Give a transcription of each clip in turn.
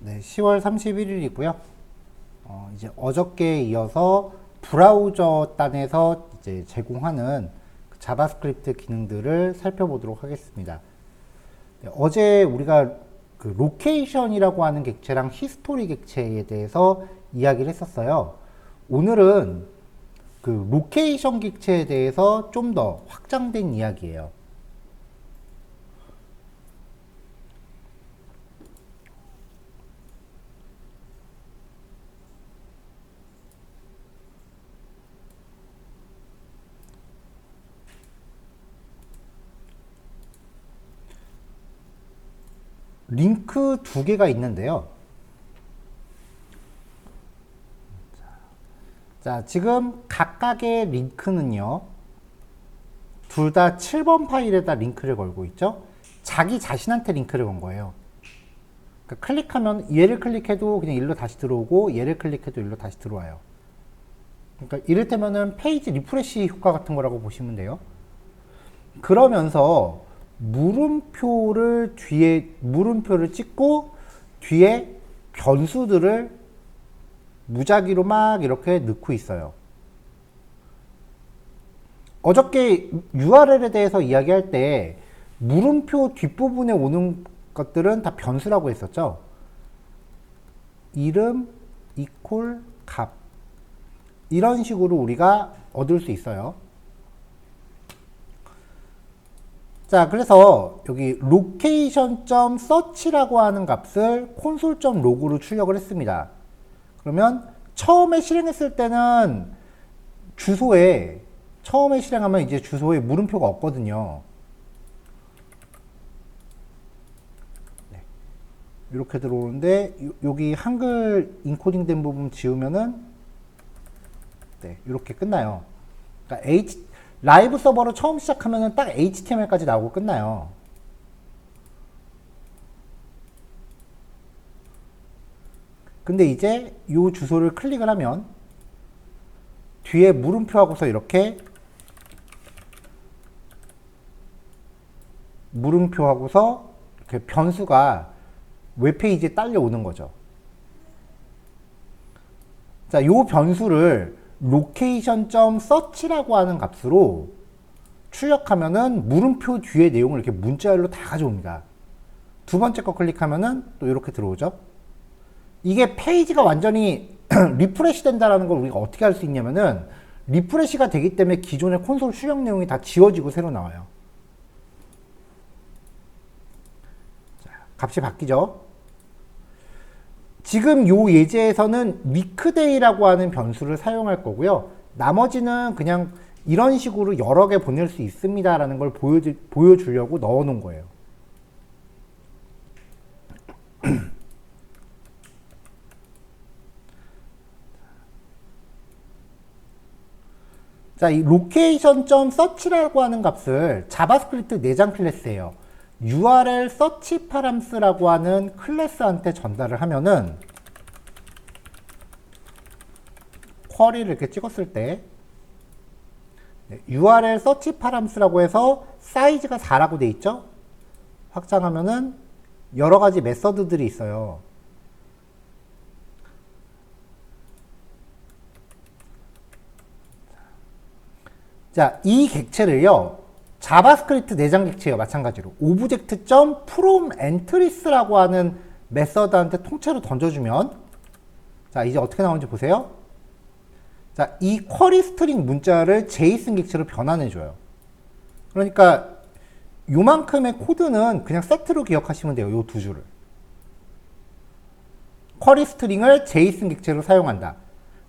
네, 10월 31일이고요. 이제 어저께에 이어서 브라우저 단에서 이제 제공하는 그 자바스크립트 기능들을 살펴보도록 하겠습니다. 네, 어제 우리가 그 로케이션이라고 하는 객체랑 히스토리 객체에 대해서 이야기를 했었어요. 오늘은 그 로케이션 객체에 대해서 좀 더 확장된 이야기예요. 링크 두 개가 있는데요. 자, 지금 각각의 링크는요, 둘 다 7번 파일에다 링크를 걸고 있죠. 자기 자신한테 링크를 건 거예요. 그러니까 클릭하면 얘를 클릭해도 그냥 일로 다시 들어오고 얘를 클릭해도 일로 다시 들어와요. 그러니까 이를테면은 페이지 리프레시 효과 같은 거라고 보시면 돼요. 그러면서 물음표를 찍고 뒤에 변수들을 무작위로 막 이렇게 넣고 있어요. 어저께 URL에 대해서 이야기할 때 물음표 뒷부분에 오는 것들은 다 변수라고 했었죠. 이름 이퀄 값 이런 식으로 우리가 얻을 수 있어요. 자, 그래서 여기 location.search라고 하는 값을 console.log로 출력을 했습니다. 그러면 처음에 실행했을 때는 처음에 실행하면 이제 주소에 물음표가 없거든요. 네. 이렇게 들어오는데 여기 한글 인코딩 된 부분 지우면은 네, 이렇게 끝나요. 그러니까 라이브 서버로 처음 시작하면은 딱 HTML까지 나오고 끝나요. 근데 이제 이 주소를 클릭을 하면 뒤에 물음표하고서 이렇게 변수가 웹페이지에 딸려오는 거죠. 자, 이 변수를 location.search라고 하는 값으로 출력하면은 물음표 뒤에 내용을 이렇게 문자열로 다 가져옵니다. 두 번째 거 클릭하면은 또 이렇게 들어오죠. 이게 페이지가 완전히 리프레시 된다라는 걸 우리가 어떻게 할 수 있냐면은 리프레시가 되기 때문에 기존의 콘솔 출력 내용이 다 지워지고 새로 나와요. 자, 값이 바뀌죠. 지금 요 예제에서는 weekday라고 하는 변수를 사용할 거고요. 나머지는 그냥 이런 식으로 여러 개 보낼 수 있습니다라는 걸 보여주려고 넣어 놓은 거예요. 자, 이 location.search라고 하는 값을 자바스크립트 내장 클래스예요. URL search params.라고 하는 클래스한테 전달을 하면은 쿼리를 이렇게 찍었을 때 URL search params.라고 해서 사이즈가 4라고 돼 있죠. 확장하면은 여러 가지 메서드들이 있어요. 자, 이 객체를요, 자바스크립트 내장 객체예요. 마찬가지로 object.fromEntries라고 하는 메서드한테 통째로 던져주면, 자, 이제 어떻게 나오는지 보세요. 자, 이 쿼리 스트링 문자를 제이슨 객체로 변환해줘요. 그러니까 요만큼의 코드는 그냥 세트로 기억하시면 돼요. 요 두 줄을. 쿼리 스트링을 제이슨 객체로 사용한다.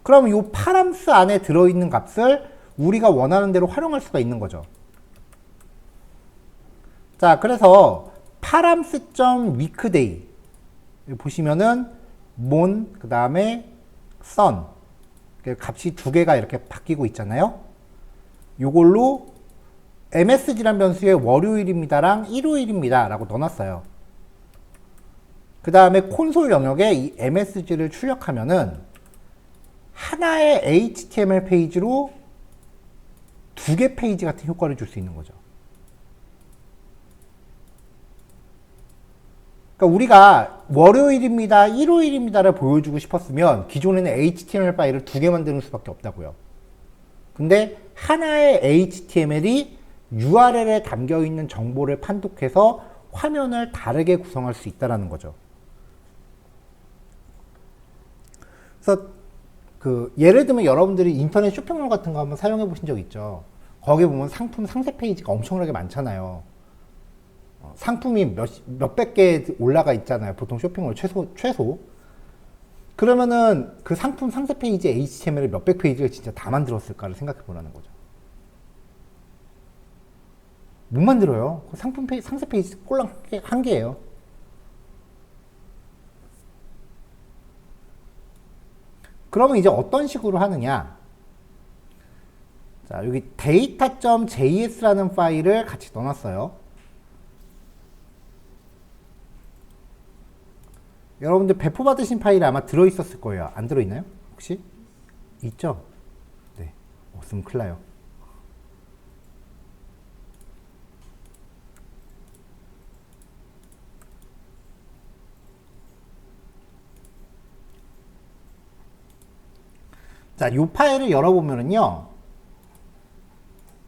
그럼 요 파람스 안에 들어있는 값을 우리가 원하는 대로 활용할 수가 있는 거죠. 자, 그래서 params.weekday 보시면은 mon 그 다음에 sun 값이 두 개가 이렇게 바뀌고 있잖아요. 요걸로 msg란 변수에 월요일입니다랑 일요일입니다 라고 넣어놨어요. 그 다음에 콘솔 영역에 이 msg를 출력하면은 하나의 HTML 페이지로 두 개 페이지 같은 효과를 줄 수 있는 거죠. 그러니까 우리가 월요일입니다, 일요일입니다를 보여주고 싶었으면 기존에는 HTML 파일을 2개 만드는 수밖에 없다고요. 근데 하나의 HTML이 URL에 담겨 있는 정보를 판독해서 화면을 다르게 구성할 수 있다는 거죠. 그래서 예를 들면 여러분들이 인터넷 쇼핑몰 같은 거 한번 사용해 보신 적 있죠. 거기 보면 상품 상세 페이지가 엄청나게 많잖아요. 상품이 몇백 개 올라가 있잖아요. 보통 쇼핑몰 최소. 그러면은 그 상품 상세 페이지 HTML을 몇백 페이지를 진짜 다 만들었을까를 생각해 보라는 거죠. 못 만들어요. 상품 상세 페이지 꼴랑 한 개예요. 그러면 이제 어떤 식으로 하느냐? 자, 여기 data.js라는 파일을 같이 넣어놨어요. 여러분들 배포받으신 파일이 아마 들어있었을 거예요. 안 들어있나요? 혹시? 있죠? 네. 없으면 큰일 나요. 자, 이 파일을 열어보면은요,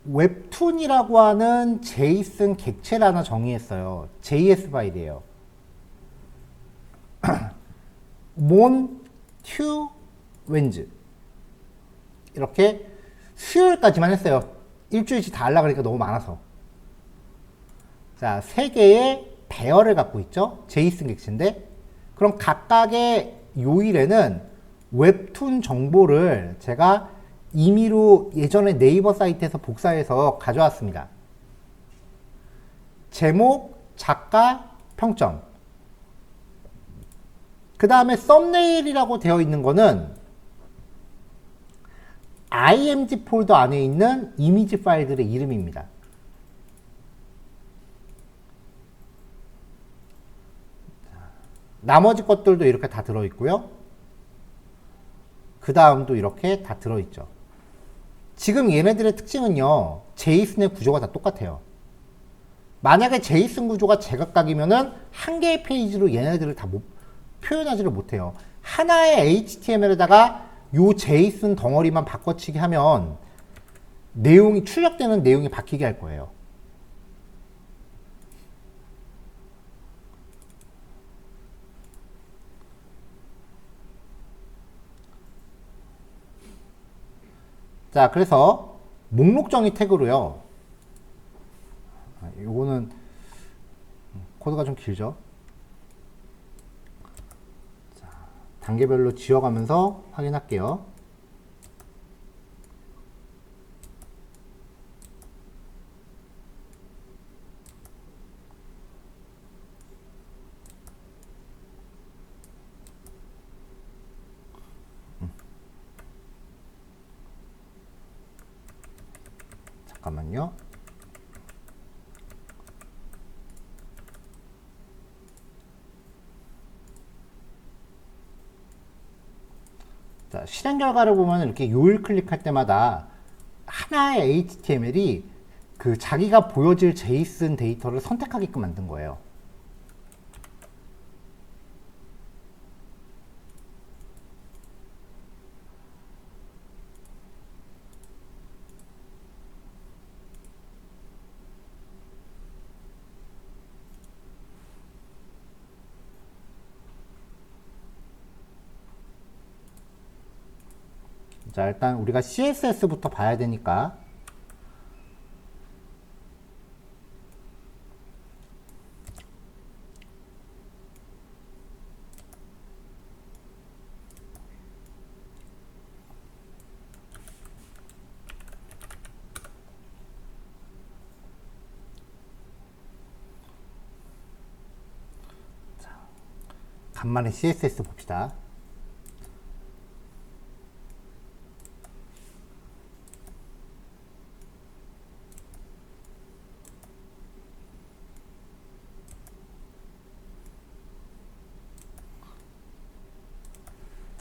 웹툰이라고 하는 제이슨 객체를 하나 정의했어요. JS 파일이에요. 몬, 튜, 웬즈. 이렇게 수요일까지만 했어요. 일주일치 다 하려고 하니까 너무 많아서. 자, 3개의 배열을 갖고 있죠. 제이슨 객체인데, 그럼 각각의 요일에는 웹툰 정보를 제가 임의로 예전에 네이버 사이트에서 복사해서 가져왔습니다. 제목, 작가, 평점. 그 다음에 썸네일이라고 되어 있는 거는 img 폴더 안에 있는 이미지 파일들의 이름입니다. 나머지 것들도 이렇게 다 들어있고요. 그 다음도 이렇게 다 들어있죠. 지금 얘네들의 특징은요, 제이슨의 구조가 다 똑같아요. 만약에 제이슨 구조가 제각각이면은 한 개의 페이지로 얘네들을 다 표현하지를 못해요. 하나의 HTML에다가 요 제이슨 덩어리만 바꿔치기 하면 출력되는 내용이 바뀌게 할 거예요. 자, 그래서 목록 정의 태그로요. 요거는 코드가 좀 길죠. 자, 단계별로 지워가면서 확인할게요. 잠깐만요. 자, 실행 결과를 보면 이렇게 요일 클릭할 때마다 하나의 HTML이 자기가 보여질 제이슨 데이터를 선택하게끔 만든 거예요. 자, 일단 우리가 CSS부터 봐야 되니까 간만에 CSS 봅시다.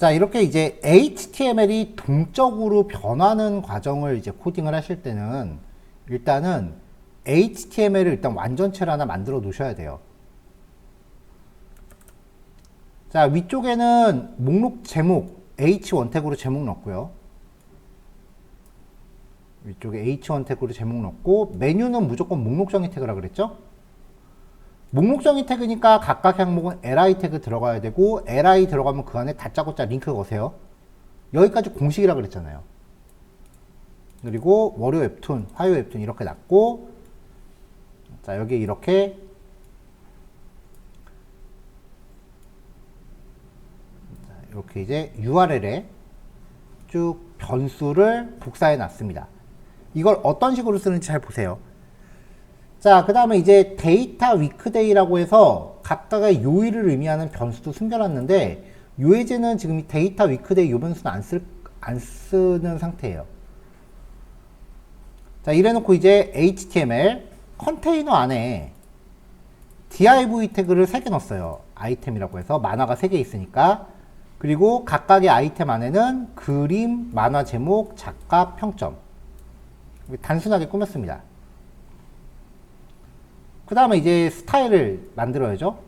자, 이렇게 이제 HTML이 동적으로 변하는 과정을 이제 코딩을 하실 때는 일단은 HTML을 일단 완전체를 하나 만들어 놓으셔야 돼요. 자, 위쪽에는 목록 제목 H1 태그로 제목 넣고요. 위쪽에 H1 태그로 제목 넣고, 메뉴는 무조건 목록 정의 태그라 그랬죠? 목록 정의 태그니까 각각 항목은 li 태그 들어가야 되고, li 들어가면 그 안에 다짜고짜 링크 거세요. 여기까지 공식이라 그랬잖아요. 그리고 월요 웹툰, 화요 웹툰 이렇게 놨고, 자, 여기 이렇게 이렇게 이제 URL에 쭉 변수를 복사해 놨습니다. 이걸 어떤 식으로 쓰는지 잘 보세요. 자, 그 다음에 이제 데이터 위크데이라고 해서 각각의 요일을 의미하는 변수도 숨겨놨는데, 요예제는 지금 이 데이터 위크데이 요 변수는 안 쓰는 상태예요. 자, 이래놓고 이제 HTML 컨테이너 안에 div 태그를 3개 넣었어요. 아이템이라고 해서 만화가 3개 있으니까. 그리고 각각의 아이템 안에는 그림, 만화 제목, 작가, 평점. 단순하게 꾸몄습니다. 그 다음에 이제 스타일을 만들어야죠.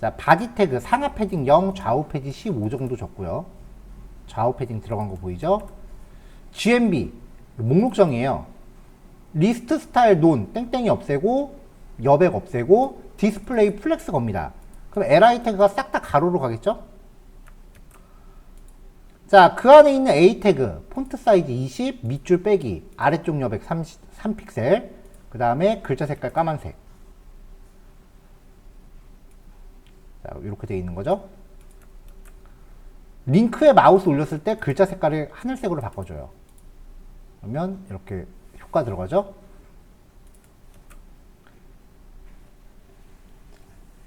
자, 바디 태그 상하 패딩 0, 좌우 패딩 15 정도 줬고요. 좌우 패딩 들어간 거 보이죠? GMB 목록정이에요. 리스트 스타일 논 땡땡이 없애고 여백 없애고 디스플레이 플렉스 겁니다. 그럼 li 태그가 싹 다 가로로 가겠죠? 자, 그 안에 있는 a 태그 폰트 사이즈 20, 밑줄 빼기, 아래쪽 여백 3픽셀, 그 다음에 글자 색깔 까만색. 자, 이렇게 되어 있는 거죠. 링크에 마우스 올렸을 때 글자 색깔을 하늘색으로 바꿔줘요. 그러면 이렇게 효과 들어가죠.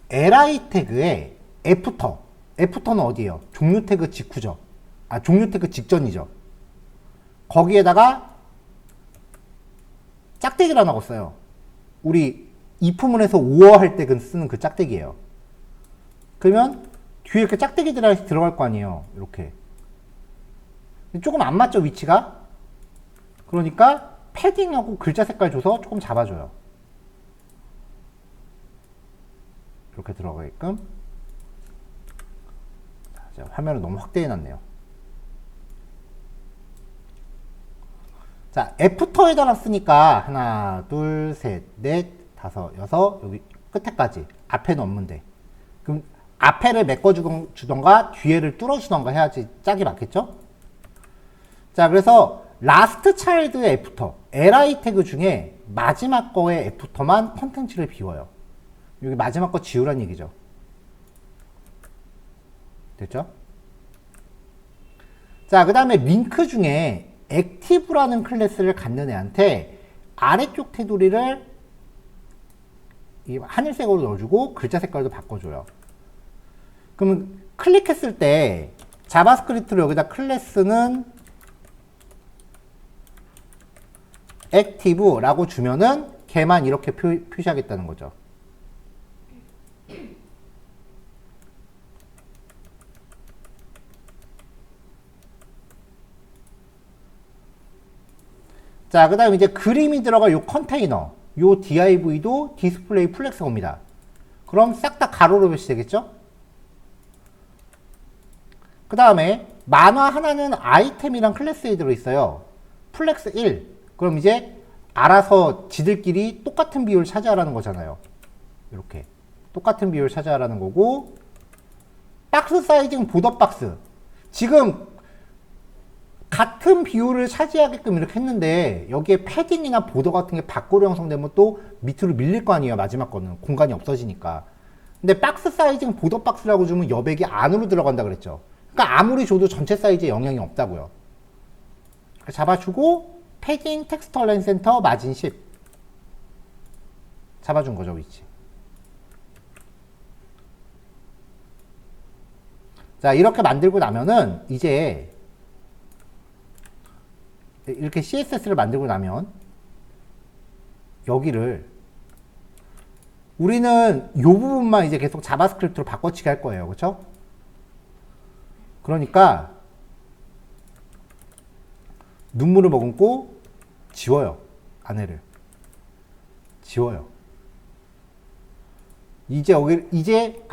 li 태그에 애프터는 어디예요? 종류 태그 직후죠. 아, 종류 태그 직전이죠. 거기에다가 짝대기를 하나 넣었어요. 우리 if문에서 5어 할 때 쓰는 그 짝대기예요. 그러면 뒤에 이렇게 짝대기들이 들어갈 거 아니에요. 이렇게. 조금 안 맞죠, 위치가? 그러니까 패딩하고 글자 색깔 줘서 조금 잡아줘요. 이렇게 들어가게끔. 자, 화면을 너무 확대해 놨네요. 자, 애프터에다 놨으니까 하나, 둘, 셋, 넷, 다섯, 여섯, 여기 끝에까지. 앞에는 없는데. 그럼 앞에를 메꿔주던가 뒤에를 뚫어주던가 해야지 짝이 맞겠죠? 자, 그래서 라스트 차일드의 애프터, li 태그 중에 마지막 거의 애프터만 컨텐츠를 비워요. 여기 마지막 거 지우란 얘기죠. 됐죠? 자, 그 다음에 링크 중에 액티브라는 클래스를 갖는 애한테 아래쪽 테두리를 이 하늘색으로 넣어주고 글자 색깔도 바꿔줘요. 그러면 클릭했을 때 자바스크립트로 여기다 클래스는 액티브라고 주면은 걔만 이렇게 표시하겠다는 거죠. 자, 그 다음에 이제 그림이 들어갈 요 컨테이너, 요 div도 디스플레이 플렉스 겁니다. 그럼 싹 다 가로로 표시되겠죠? 그 다음에 만화 하나는 아이템이랑 클래스에 들어있어요. 플렉스 1. 그럼 이제 알아서 지들끼리 똑같은 비율을 차지하라는 거잖아요. 이렇게. 똑같은 비율을 차지하라는 거고, 박스 사이즈는 보더 박스. 지금 같은 비율을 차지하게끔 이렇게 했는데 여기에 패딩이나 보더 같은 게 밖으로 형성되면 또 밑으로 밀릴 거 아니에요. 마지막 거는 공간이 없어지니까. 근데 박스 사이즈는 보더 박스라고 주면 여백이 안으로 들어간다 그랬죠. 그러니까 아무리 줘도 전체 사이즈에 영향이 없다고요. 잡아주고 패딩 텍스트 얼라인 센터 마진 10 잡아준 거죠, 위치. 자, 이렇게 만들고 나면은 이제 이렇게 CSS를 만들고 나면 여기를 우리는 이 부분만 이제 계속 자바스크립트로 바꿔치기 할 거예요. 그렇죠? 그러니까 눈물을 머금고 지워요. 안에를. 지워요. 이제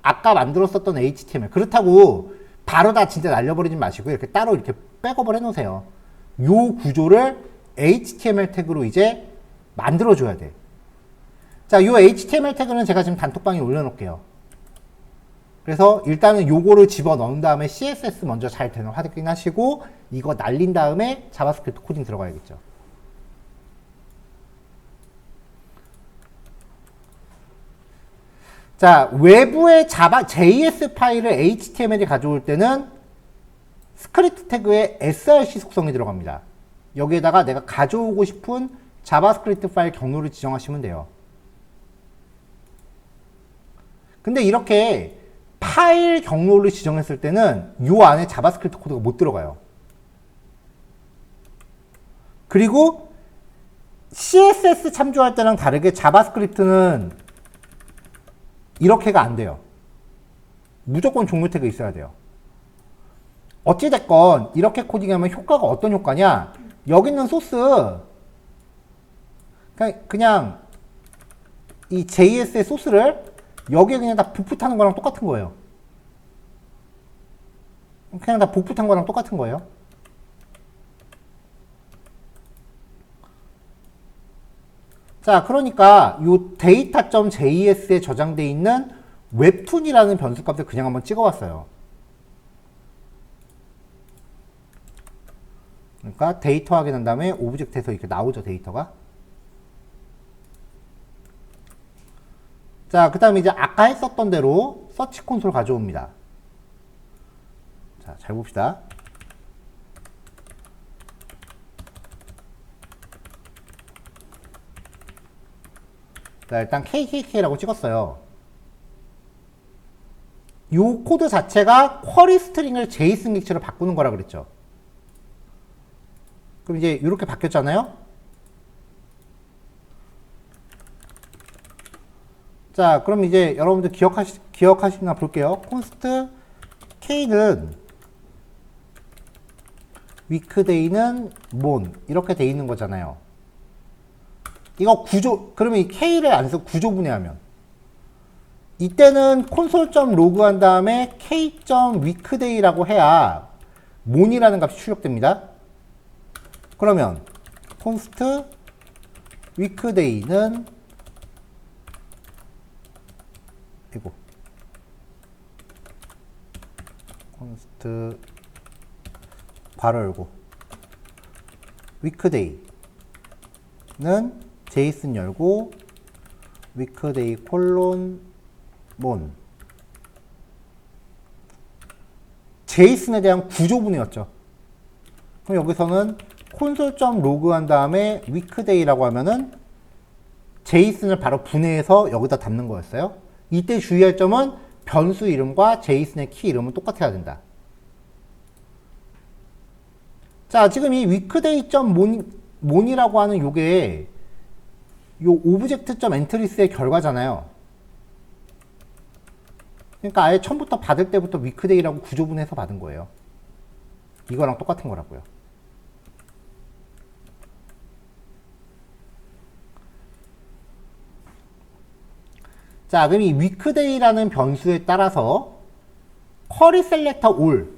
아까 만들었었던 HTML. 그렇다고 바로 다 진짜 날려버리지 마시고 이렇게 따로 이렇게 백업을 해놓으세요. 요 구조를 HTML 태그로 이제 만들어줘야 돼. 자, 요 HTML 태그는 제가 지금 단톡방에 올려놓을게요. 그래서 일단은 요거를 집어넣은 다음에 CSS 먼저 잘 되는 확인하시고 이거 날린 다음에 자바스크립트 코딩 들어가야겠죠. 자, 외부의 JS 파일을 HTML이 가져올 때는 스크립트 태그에 src 속성이 들어갑니다. 여기에다가 내가 가져오고 싶은 자바스크립트 파일 경로를 지정하시면 돼요. 근데 이렇게 파일 경로를 지정했을 때는 요 안에 자바스크립트 코드가 못 들어가요. 그리고 CSS 참조할 때랑 다르게 자바스크립트는 이렇게가 안 돼요. 무조건 종류 태그 있어야 돼요. 어찌됐건 이렇게 코딩하면 효과가 어떤 효과냐, 여기 있는 소스 그냥 이 JS의 소스를 여기에 그냥 다 복붙하는 거랑 똑같은 거예요. 그냥 다 복붙한 거랑 똑같은 거예요. 자, 그러니까 요 data.js에 저장되어 있는 웹툰이라는 변수값을 그냥 한번 찍어봤어요. 그러니까 데이터 확인한 다음에 오브젝트에서 이렇게 나오죠, 데이터가. 자, 그 다음에 이제 아까 했었던 대로 서치 콘솔 가져옵니다. 자, 잘 봅시다. 자, 일단 KKK라고 찍었어요. 요 코드 자체가 쿼리 스트링을 JSON 객체로 바꾸는 거라 그랬죠. 그럼 이제 이렇게 바뀌었잖아요. 자, 그럼 이제 여러분들 기억하시나 볼게요. const k는 weekday는 mon 이렇게 돼 있는 거잖아요. 이거 그러면 이 k를 안 써서 구조 분해하면 이때는 console.log 한 다음에 k.weekday라고 해야 mon이라는 값이 출력됩니다. 그러면 const weekday는 이거 const 괄호 열고 weekday는 JSON 열고 weekday 콜론 mon JSON에 대한 구조분이었죠. 그럼 여기서는 console.log 한 다음에 weekday라고 하면은 JSON을 바로 분해해서 여기다 담는 거였어요. 이때 주의할 점은 변수 이름과 JSON의 키 이름은 똑같아야 된다. 자, 지금 이 weekday.mon이라고 하는 요게 요 object.entrys의 결과잖아요. 그러니까 아예 처음부터 받을 때부터 weekday라고 구조분해서 받은 거예요. 이거랑 똑같은 거라고요. 자, 그럼 이 weekday라는 변수에 따라서 query selector all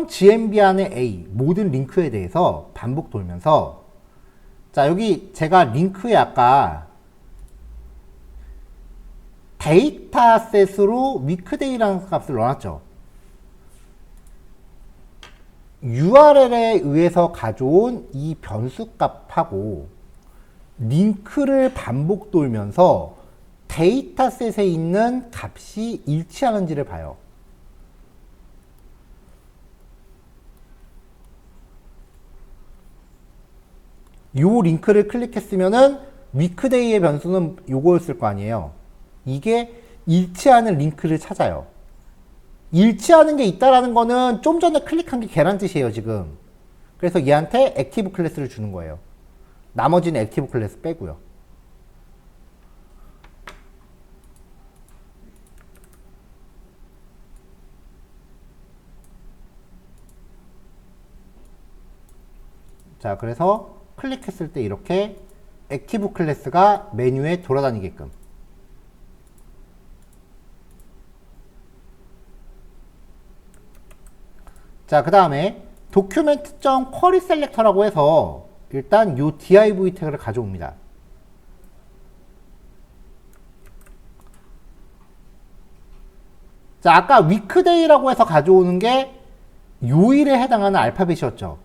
.gmb 안에 a 모든 링크에 대해서 반복 돌면서 자, 여기 제가 링크에 아까 데이터셋으로 weekday라는 값을 넣어놨죠. URL에 의해서 가져온 이 변수 값하고 링크를 반복 돌면서 데이터셋에 있는 값이 일치하는지를 봐요. 요 링크를 클릭했으면은 weekday의 변수는 요거였을 거 아니에요. 이게 일치하는 링크를 찾아요. 일치하는 게 있다라는 거는 좀 전에 클릭한 게 걔란 뜻이에요, 지금. 그래서 얘한테 액티브 클래스를 주는 거예요. 나머지는 액티브 클래스 빼고요. 자, 그래서 클릭했을 때 이렇게 액티브 클래스가 메뉴에 돌아다니게끔. 자, 그 다음에 document.querySelector라고 해서 일단 요 div 태그를 가져옵니다. 자, 아까 weekday라고 해서 가져오는 게 요일에 해당하는 알파벳이었죠.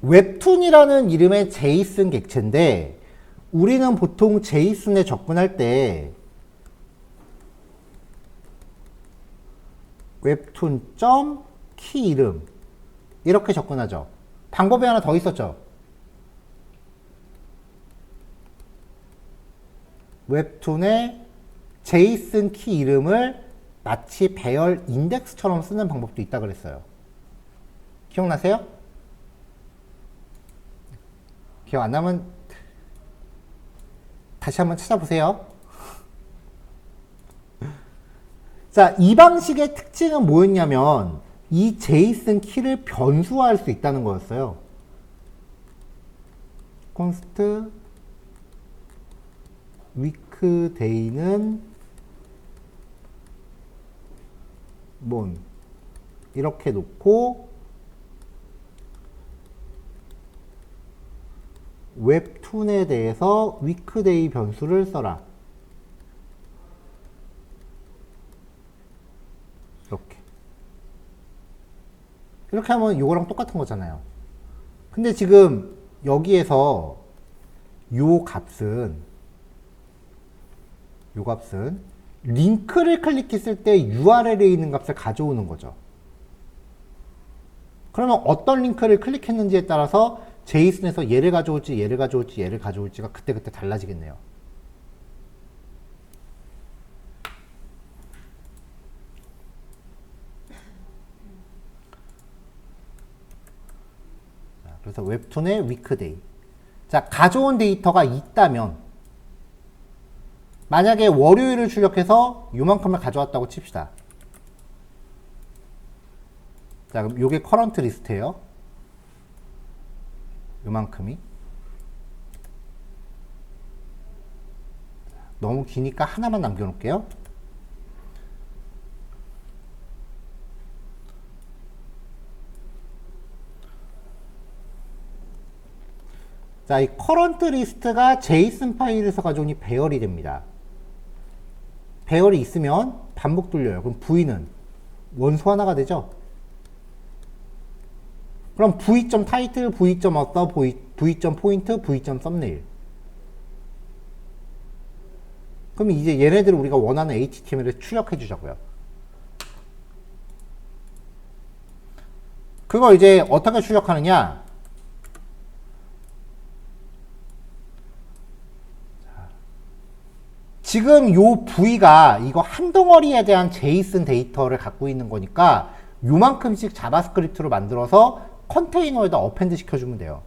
웹툰이라는 이름의 제이슨 객체인데 우리는 보통 제이슨에 접근할 때 웹툰 점 키 이름 이렇게 접근하죠. 방법이 하나 더 있었죠. 웹툰의 제이슨 키 이름을 마치 배열 인덱스처럼 쓰는 방법도 있다 그랬어요. 기억나세요? 기억 안 나면 다시 한번 찾아보세요. 자, 이 방식의 특징은 뭐였냐면 이 제이슨 키를 변수화할 수 있다는 거였어요. const weekday는 뭔 이렇게 놓고 웹툰에 대해서 weekday 변수를 써라. 이렇게 하면 이거랑 똑같은 거잖아요. 근데 지금 여기에서 요 값은 링크를 클릭했을 때 URL에 있는 값을 가져오는 거죠. 그러면 어떤 링크를 클릭했는지에 따라서 제이슨에서 얘를 가져올지 얘를 가져올지 얘를 가져올지가 그때그때 달라지겠네요. 그래서 웹툰의 weekday. 자, 가져온 데이터가 있다면 만약에 월요일을 출력해서 요만큼을 가져왔다고 칩시다. 자, 그럼 요게 커런트 리스트예요. 요만큼이. 너무 기니까 하나만 남겨놓을게요. 자, 이 커런트 리스트가 제이슨 파일에서 가져오니 배열이 됩니다. 배열이 있으면 반복 돌려요. 그럼 v는 원소 하나가 되죠. 그럼 v.title, v.author, v.point, v.thumbnail. 그럼 이제 얘네들을 우리가 원하는 HTML에 출력해 주자고요. 그거 이제 어떻게 출력하느냐? 지금 요 V가 이거 한 덩어리에 대한 제이슨 데이터를 갖고 있는 거니까 요만큼씩 자바스크립트로 만들어서 컨테이너에다 어펜드 시켜주면 돼요.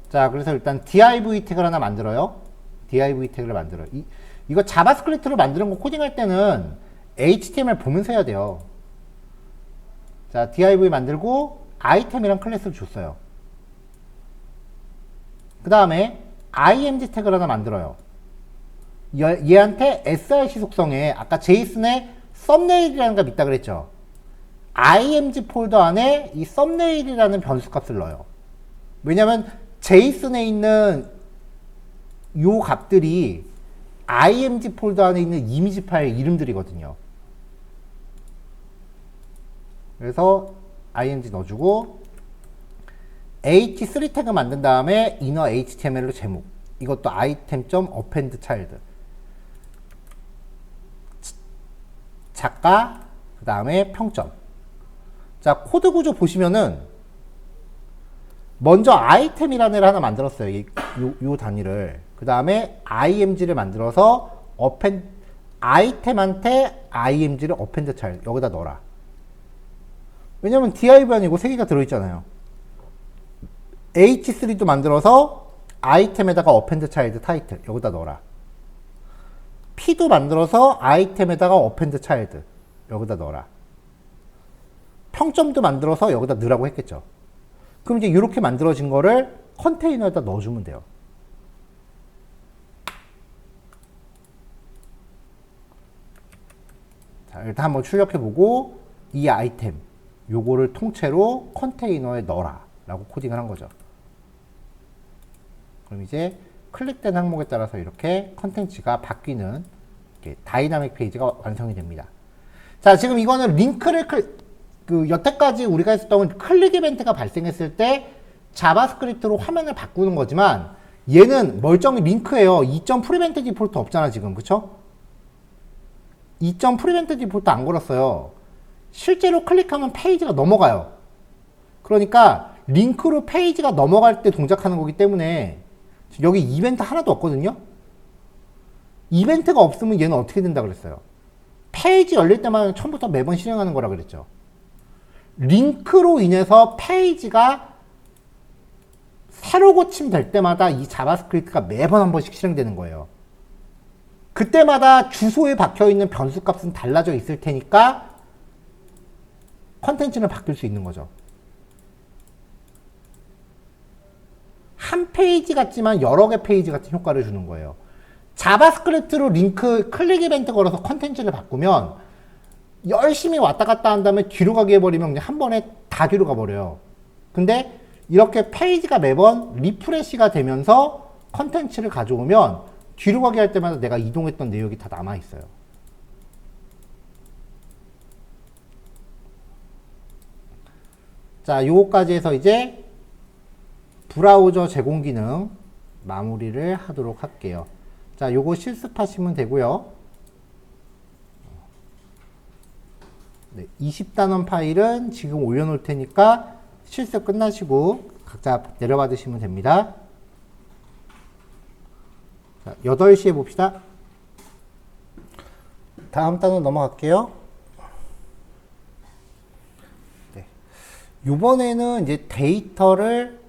자, 그래서 일단 div 태그를 하나 만들어요. div 태그를 만들어요. 이거 자바스크립트로 만드는 거 코딩할 때는 HTML 보면서 해야 돼요. 자, div 만들고 아이템이란 클래스를 줬어요. 그 다음에 img 태그를 하나 만들어요. 얘한테 src 속성에 아까 제이슨에 썸네일이라는 값이 있다 그랬죠. img 폴더 안에 이 썸네일이라는 변수 값을 넣어요. 왜냐면 제이슨에 있는 요 값들이 img 폴더 안에 있는 이미지 파일 이름들이거든요. 그래서 img 넣어주고 h3 태그 만든 다음에 inner html로 제목, 이것도 item.append child, 작가, 그 다음에 평점. 자, 코드 구조 보시면은 먼저 아이템이라는 애를 하나 만들었어요. 요 단위를. 그 다음에 img를 만들어서 append, 아이템한테 img를 append child 여기다 넣어라. 왜냐면 div 아니고 3개가 들어있잖아요. h3도 만들어서 아이템에다가 append child title 여기다 넣어라. p도 만들어서 아이템에다가 append child 여기다 넣어라. 평점도 만들어서 여기다 넣으라고 했겠죠. 그럼 이제 이렇게 만들어진 거를 컨테이너에다 넣어주면 돼요. 자, 일단 한번 출력해보고 이 아이템 요거를 통째로 컨테이너에 넣어라 라고 코딩을 한 거죠. 그럼 이제 클릭된 항목에 따라서 이렇게 컨텐츠가 바뀌는 다이나믹 페이지가 완성이 됩니다. 자, 지금 이거는 링크를 여태까지 우리가 했었던 클릭 이벤트가 발생했을 때 자바스크립트로 화면을 바꾸는 거지만 얘는 멀쩡히 링크예요. 2점 프리벤트 디폴트 없잖아 지금, 그쵸? 2점 프리벤트 디폴트 안 걸었어요. 실제로 클릭하면 페이지가 넘어가요. 그러니까 링크로 페이지가 넘어갈 때 동작하는 거기 때문에 여기 이벤트 하나도 없거든요. 이벤트가 없으면 얘는 어떻게 된다 그랬어요? 페이지 열릴 때만 처음부터 매번 실행하는 거라 그랬죠. 링크로 인해서 페이지가 새로 고침될 때마다 이 자바스크립트가 매번 한 번씩 실행되는 거예요. 그때마다 주소에 박혀있는 변수 값은 달라져 있을 테니까 컨텐츠는 바뀔 수 있는 거죠. 한 페이지 같지만 여러 개 페이지 같은 효과를 주는 거예요. 자바스크립트로 링크 클릭 이벤트 걸어서 컨텐츠를 바꾸면 열심히 왔다 갔다 한 다음에 뒤로 가게 해버리면 그냥 한 번에 다 뒤로 가버려요. 근데 이렇게 페이지가 매번 리프레시가 되면서 컨텐츠를 가져오면 뒤로 가게 할 때마다 내가 이동했던 내역이 다 남아있어요. 자, 요거까지 해서 이제 브라우저 제공 기능 마무리를 하도록 할게요. 자, 요거 실습하시면 되고요. 네, 20단원 파일은 지금 올려놓을 테니까 실습 끝나시고 각자 내려받으시면 됩니다. 자, 8시에 봅시다. 다음 단원 넘어갈게요. 네. 요번에는 이제 데이터를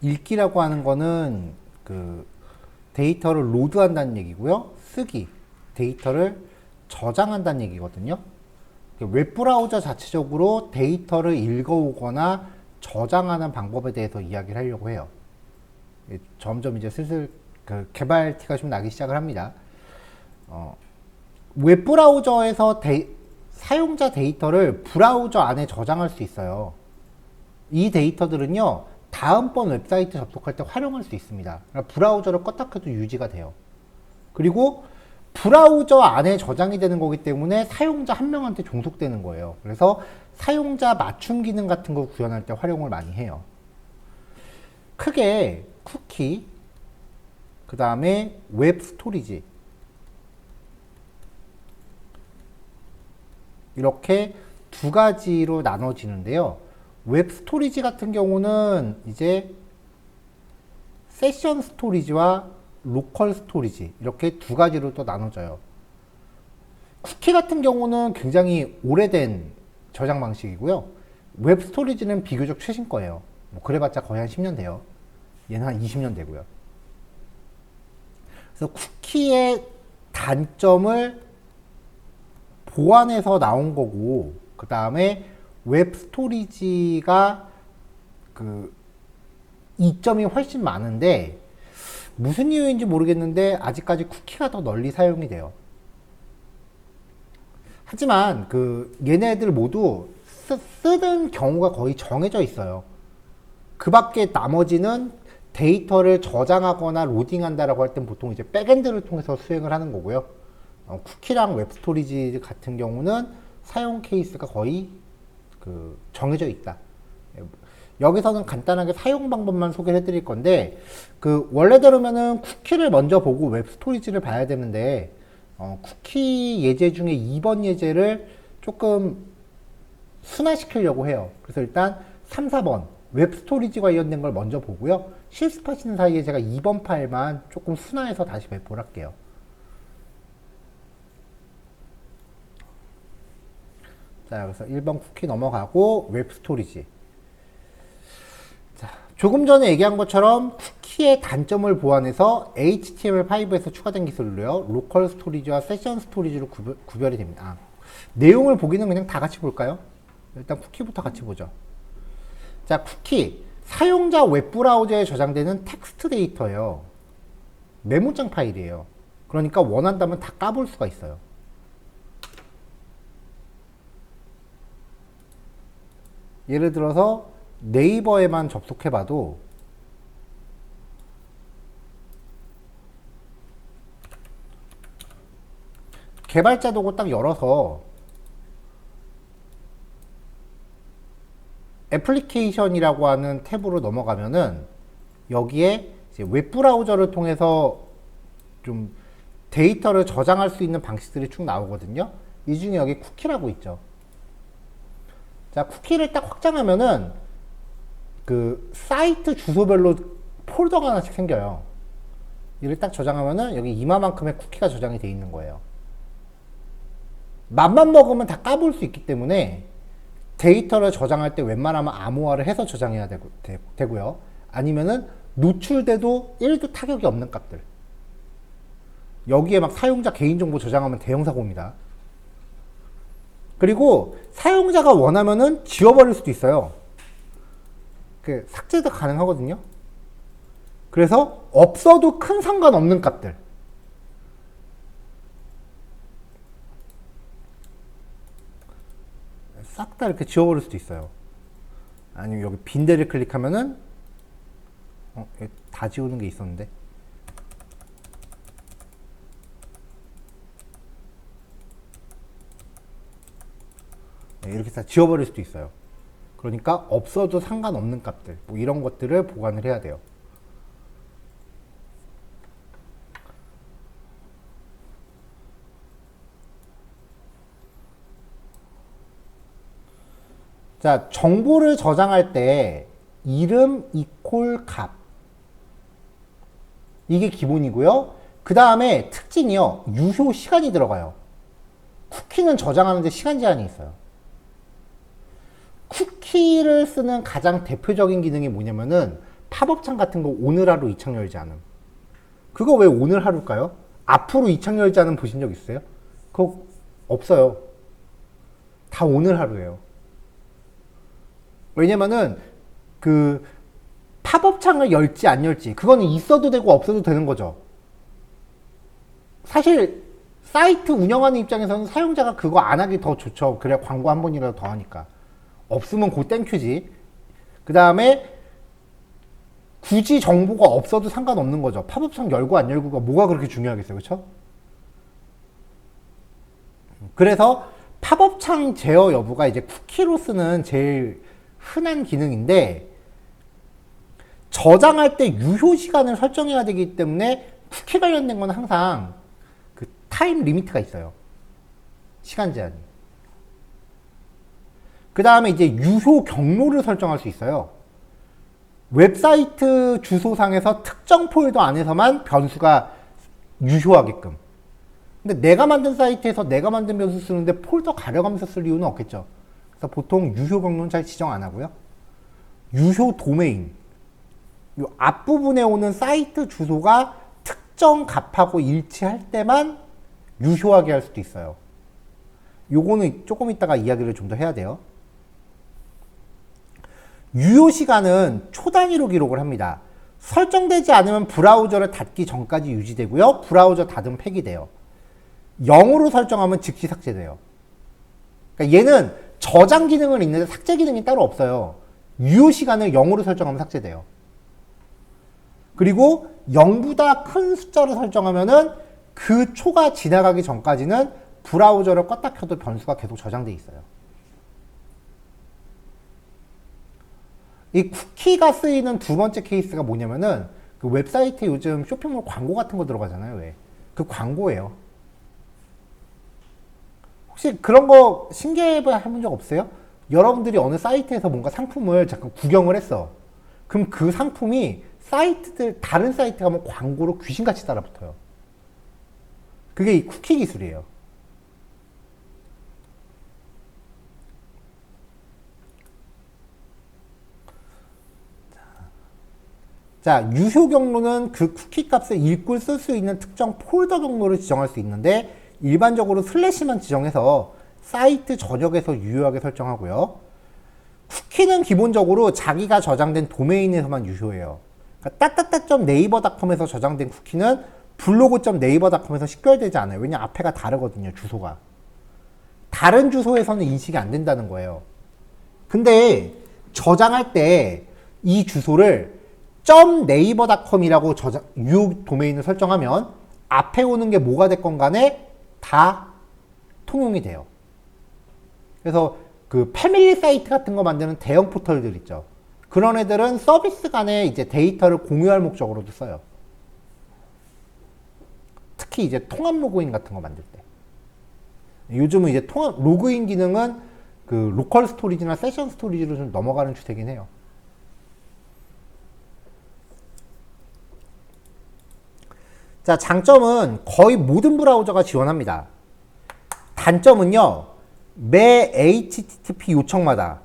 읽기라고 하는 거는 데이터를 로드한다는 얘기고요. 쓰기, 데이터를 저장한다는 얘기거든요. 웹브라우저 자체적으로 데이터를 읽어오거나 저장하는 방법에 대해서 이야기를 하려고 해요. 점점 이제 슬슬 개발 티가 좀 나기 시작을 합니다. 웹브라우저에서 사용자 데이터를 브라우저 안에 저장할 수 있어요. 이 데이터들은요, 다음번 웹사이트 접속할 때 활용할 수 있습니다. 그러니까 브라우저를 껐다 켜도 유지가 돼요. 그리고 브라우저 안에 저장이 되는 거기 때문에 사용자 한 명한테 종속되는 거예요. 그래서 사용자 맞춤 기능 같은 거 구현할 때 활용을 많이 해요. 크게 쿠키, 그 다음에 웹 스토리지, 이렇게 두 가지로 나눠지는데요. 웹 스토리지 같은 경우는 이제 세션 스토리지와 로컬 스토리지, 이렇게 두 가지로 또 나눠져요. 쿠키 같은 경우는 굉장히 오래된 저장 방식이고요. 웹 스토리지는 비교적 최신 거예요. 뭐 그래봤자 거의 한 10년 돼요. 얘는 한 20년 되고요. 그래서 쿠키의 단점을 보완해서 나온 거고, 그 다음에 웹 스토리지가 이점이 훨씬 많은데, 무슨 이유인지 모르겠는데 아직까지 쿠키가 더 널리 사용이 돼요. 하지만 얘네들 모두 쓰는 경우가 거의 정해져 있어요. 그 밖에 나머지는 데이터를 저장하거나 로딩한다라고 할 땐 보통 이제 백엔드를 통해서 수행을 하는 거고요. 쿠키랑 웹 스토리지 같은 경우는 사용 케이스가 거의 정해져 있다. 여기서는 간단하게 사용 방법만 소개를 해드릴 건데, 원래대로면은 쿠키를 먼저 보고 웹 스토리지를 봐야 되는데, 쿠키 예제 중에 2번 예제를 조금 순화시키려고 해요. 그래서 일단 3, 4번 웹 스토리지 관련된 걸 먼저 보고요. 실습하시는 사이에 제가 2번 파일만 조금 순화해서 다시 배포를 할게요. 자, 그래서 1번 쿠키 넘어가고 웹 스토리지. 자, 조금 전에 얘기한 것처럼 쿠키의 단점을 보완해서 HTML5에서 추가된 기술로요. 로컬 스토리지와 세션 스토리지로 구별이 됩니다. 내용을 보기는 그냥 다 같이 볼까요? 일단 쿠키부터 같이 보죠. 자, 쿠키. 사용자 웹브라우저에 저장되는 텍스트 데이터예요. 메모장 파일이에요. 그러니까 원한다면 다 까볼 수가 있어요. 예를 들어서 네이버에만 접속해봐도 개발자 도구 딱 열어서 애플리케이션이라고 하는 탭으로 넘어가면은 여기에 이제 웹브라우저를 통해서 좀 데이터를 저장할 수 있는 방식들이 쭉 나오거든요. 이 중에 여기 쿠키라고 있죠. 자, 쿠키를 딱 확장하면은 그 사이트 주소별로 폴더가 하나씩 생겨요. 이를 딱 저장하면은 여기 이마만큼의 쿠키가 저장이 되어 있는 거예요. 맘만 먹으면 다 까볼 수 있기 때문에 데이터를 저장할 때 웬만하면 암호화를 해서 저장해야 되고요. 아니면은 노출돼도 1도 타격이 없는 값들. 여기에 막 사용자 개인정보 저장하면 대형사고입니다. 그리고 사용자가 원하면은 지워버릴 수도 있어요. 그 삭제도 가능하거든요. 그래서 없어도 큰 상관없는 값들. 싹 다 이렇게 지워버릴 수도 있어요. 아니면 여기 빈 데를 클릭하면은 다 지우는 게 있었는데 이렇게 다 지워버릴 수도 있어요. 그러니까 없어도 상관없는 값들 뭐 이런 것들을 보관을 해야 돼요. 자, 정보를 저장할 때 이름 이퀄 값 이게 기본이고요. 그 다음에 특징이요. 유효 시간이 들어가요. 쿠키는 저장하는데 시간 제한이 있어요. 쿠키를 쓰는 가장 대표적인 기능이 뭐냐면은 팝업창 같은 거 오늘 하루 이 창 열지 않음. 그거 왜 오늘 하루일까요? 앞으로 이 창 열지 않음 보신 적 있어요? 그거 없어요. 다 오늘 하루예요. 왜냐면은 그 팝업창을 열지 안 열지 그거는 있어도 되고 없어도 되는 거죠. 사실 사이트 운영하는 입장에서는 사용자가 그거 안 하기 더 좋죠. 그래야 광고 한 번이라도 더 하니까. 없으면 고 땡큐지. 그 다음에 굳이 정보가 없어도 상관없는 거죠. 팝업창 열고 안 열고가 뭐가 그렇게 중요하겠어요. 그렇죠? 그래서 팝업창 제어 여부가 이제 쿠키로 쓰는 제일 흔한 기능인데 저장할 때 유효 시간을 설정해야 되기 때문에 쿠키 관련된 건 항상 그 타임 리미트가 있어요. 시간 제한이. 그 다음에 이제 유효 경로를 설정할 수 있어요. 웹사이트 주소상에서 특정 폴더 안에서만 변수가 유효하게끔. 근데 내가 만든 사이트에서 내가 만든 변수 쓰는데 폴더 가려가면서 쓸 이유는 없겠죠. 그래서 보통 유효 경로는 잘 지정 안 하고요. 유효 도메인. 이 앞부분에 오는 사이트 주소가 특정 값하고 일치할 때만 유효하게 할 수도 있어요. 요거는 조금 이따가 이야기를 좀 더 해야 돼요. 유효 시간은 초 단위로 기록을 합니다. 설정되지 않으면 브라우저를 닫기 전까지 유지되고요. 브라우저 닫으면 폐기돼요. 0으로 설정하면 즉시 삭제돼요. 그러니까 얘는 저장 기능은 있는데 삭제 기능이 따로 없어요. 유효 시간을 0으로 설정하면 삭제돼요. 그리고 0보다 큰 숫자로 설정하면은 그 초가 지나가기 전까지는 브라우저를 껐다 켜도 변수가 계속 저장돼 있어요. 이 쿠키가 쓰이는 두 번째 케이스가 뭐냐면은 그 웹사이트에 요즘 쇼핑몰 광고 같은 거 들어가잖아요. 왜? 그 광고예요. 혹시 그런 거 신기해 해본 적 없어요? 여러분들이 어느 사이트에서 뭔가 상품을 잠깐 구경을 했어. 그럼 그 상품이 사이트들, 다른 사이트 가면 광고로 귀신같이 따라붙어요. 그게 이 쿠키 기술이에요. 자, 유효 경로는 그 쿠키 값을 읽고 쓸 수 있는 특정 폴더 경로를 지정할 수 있는데 일반적으로 슬래시만 지정해서 사이트 전역에서 유효하게 설정하고요. 쿠키는 기본적으로 자기가 저장된 도메인에서만 유효해요. 그러니까 따따따.naver.com에서 저장된 쿠키는 블로그.naver.com에서 식별되지 않아요. 왜냐면 앞에가 다르거든요, 주소가. 다른 주소에서는 인식이 안 된다는 거예요. 근데 저장할 때 이 주소를 .naver.com이라고 유효 도메인을 설정하면 앞에 오는 게 뭐가 됐건 간에 다 통용이 돼요. 그래서 그 패밀리 사이트 같은 거 만드는 대형 포털들 있죠. 그런 애들은 서비스 간에 이제 데이터를 공유할 목적으로도 써요. 특히 이제 통합 로그인 같은 거 만들 때. 요즘은 이제 통합 로그인 기능은 그 로컬 스토리지나 세션 스토리지로 좀 넘어가는 추세긴 해요. 자, 장점은 거의 모든 브라우저가 지원합니다. 단점은요, 매 HTTP 요청마다,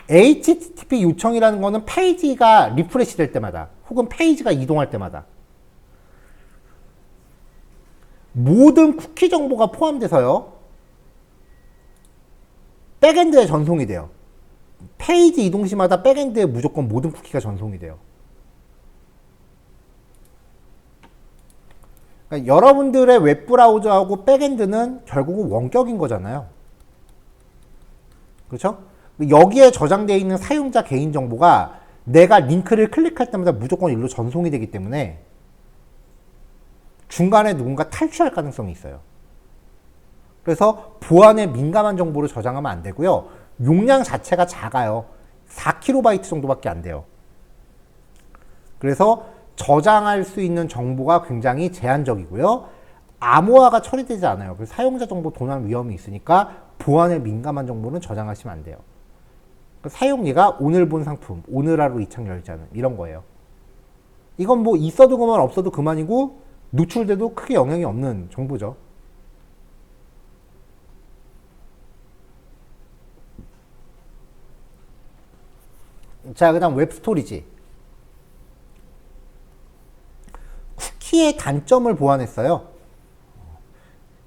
HTTP 요청이라는 거는 페이지가 리프레시 될 때마다, 혹은 페이지가 이동할 때마다, 모든 쿠키 정보가 포함돼서요, 백엔드에 전송이 돼요. 페이지 이동 시마다 백엔드에 무조건 모든 쿠키가 전송이 돼요. 그러니까 여러분들의 웹브라우저하고 백엔드는 결국은 원격인 거잖아요. 그렇죠? 여기에 저장되어 있는 사용자 개인정보가 내가 링크를 클릭할 때마다 무조건 일로 전송이 되기 때문에 중간에 누군가 탈취할 가능성이 있어요. 그래서 보안에 민감한 정보를 저장하면 안 되고요. 용량 자체가 작아요. 4KB 정도밖에 안 돼요. 그래서 저장할 수 있는 정보가 굉장히 제한적이고요. 암호화가 처리되지 않아요. 그래서 사용자 정보 도난 위험이 있으니까 보안에 민감한 정보는 저장하시면 안 돼요. 사용리가 오늘 본 상품, 오늘 하루 이창 열자는 이런 거예요. 이건 뭐 있어도 그만 없어도 그만이고 노출돼도 크게 영향이 없는 정보죠. 자, 그 다음 웹스토리지. 쿠키의 단점을 보완했어요.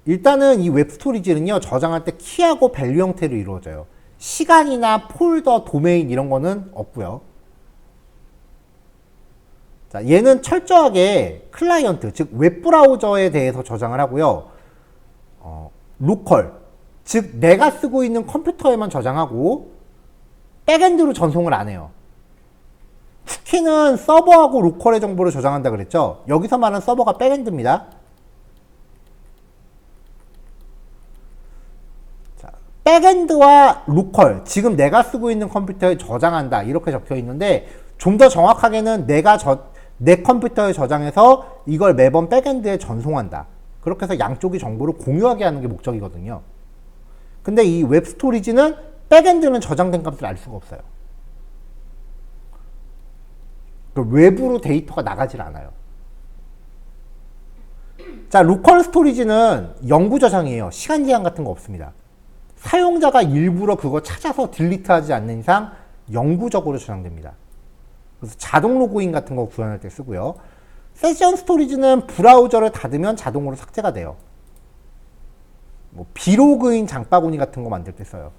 일단은 이 웹스토리지는요, 저장할 때 키하고 밸류 형태로 이루어져요. 시간이나 폴더, 도메인 이런 거는 없고요. 자, 얘는 철저하게 클라이언트, 즉 웹브라우저에 대해서 저장을 하고요. 로컬, 즉 내가 쓰고 있는 컴퓨터에만 저장하고 백엔드로 전송을 안 해요. 쿠키는 서버하고 로컬의 정보를 저장한다 그랬죠. 여기서 말하는 서버가 백엔드입니다. 자, 백엔드와 로컬, 지금 내가 쓰고 있는 컴퓨터에 저장한다 이렇게 적혀 있는데 좀 더 정확하게는 내 컴퓨터에 저장해서 이걸 매번 백엔드에 전송한다. 그렇게 해서 양쪽이 정보를 공유하게 하는 게 목적이거든요. 근데 이 웹스토리지는 백엔드는 저장된 값을 알 수가 없어요. 외부로 데이터가 나가질 않아요. 자, 로컬 스토리지는 영구 저장이에요. 시간 제한 같은 거 없습니다. 사용자가 일부러 그거 찾아서 딜리트하지 않는 이상 영구적으로 저장됩니다. 그래서 자동 로그인 같은 거 구현할 때 쓰고요. 세션 스토리지는 브라우저를 닫으면 자동으로 삭제가 돼요. 뭐 비로그인 장바구니 같은 거 만들 때 써요.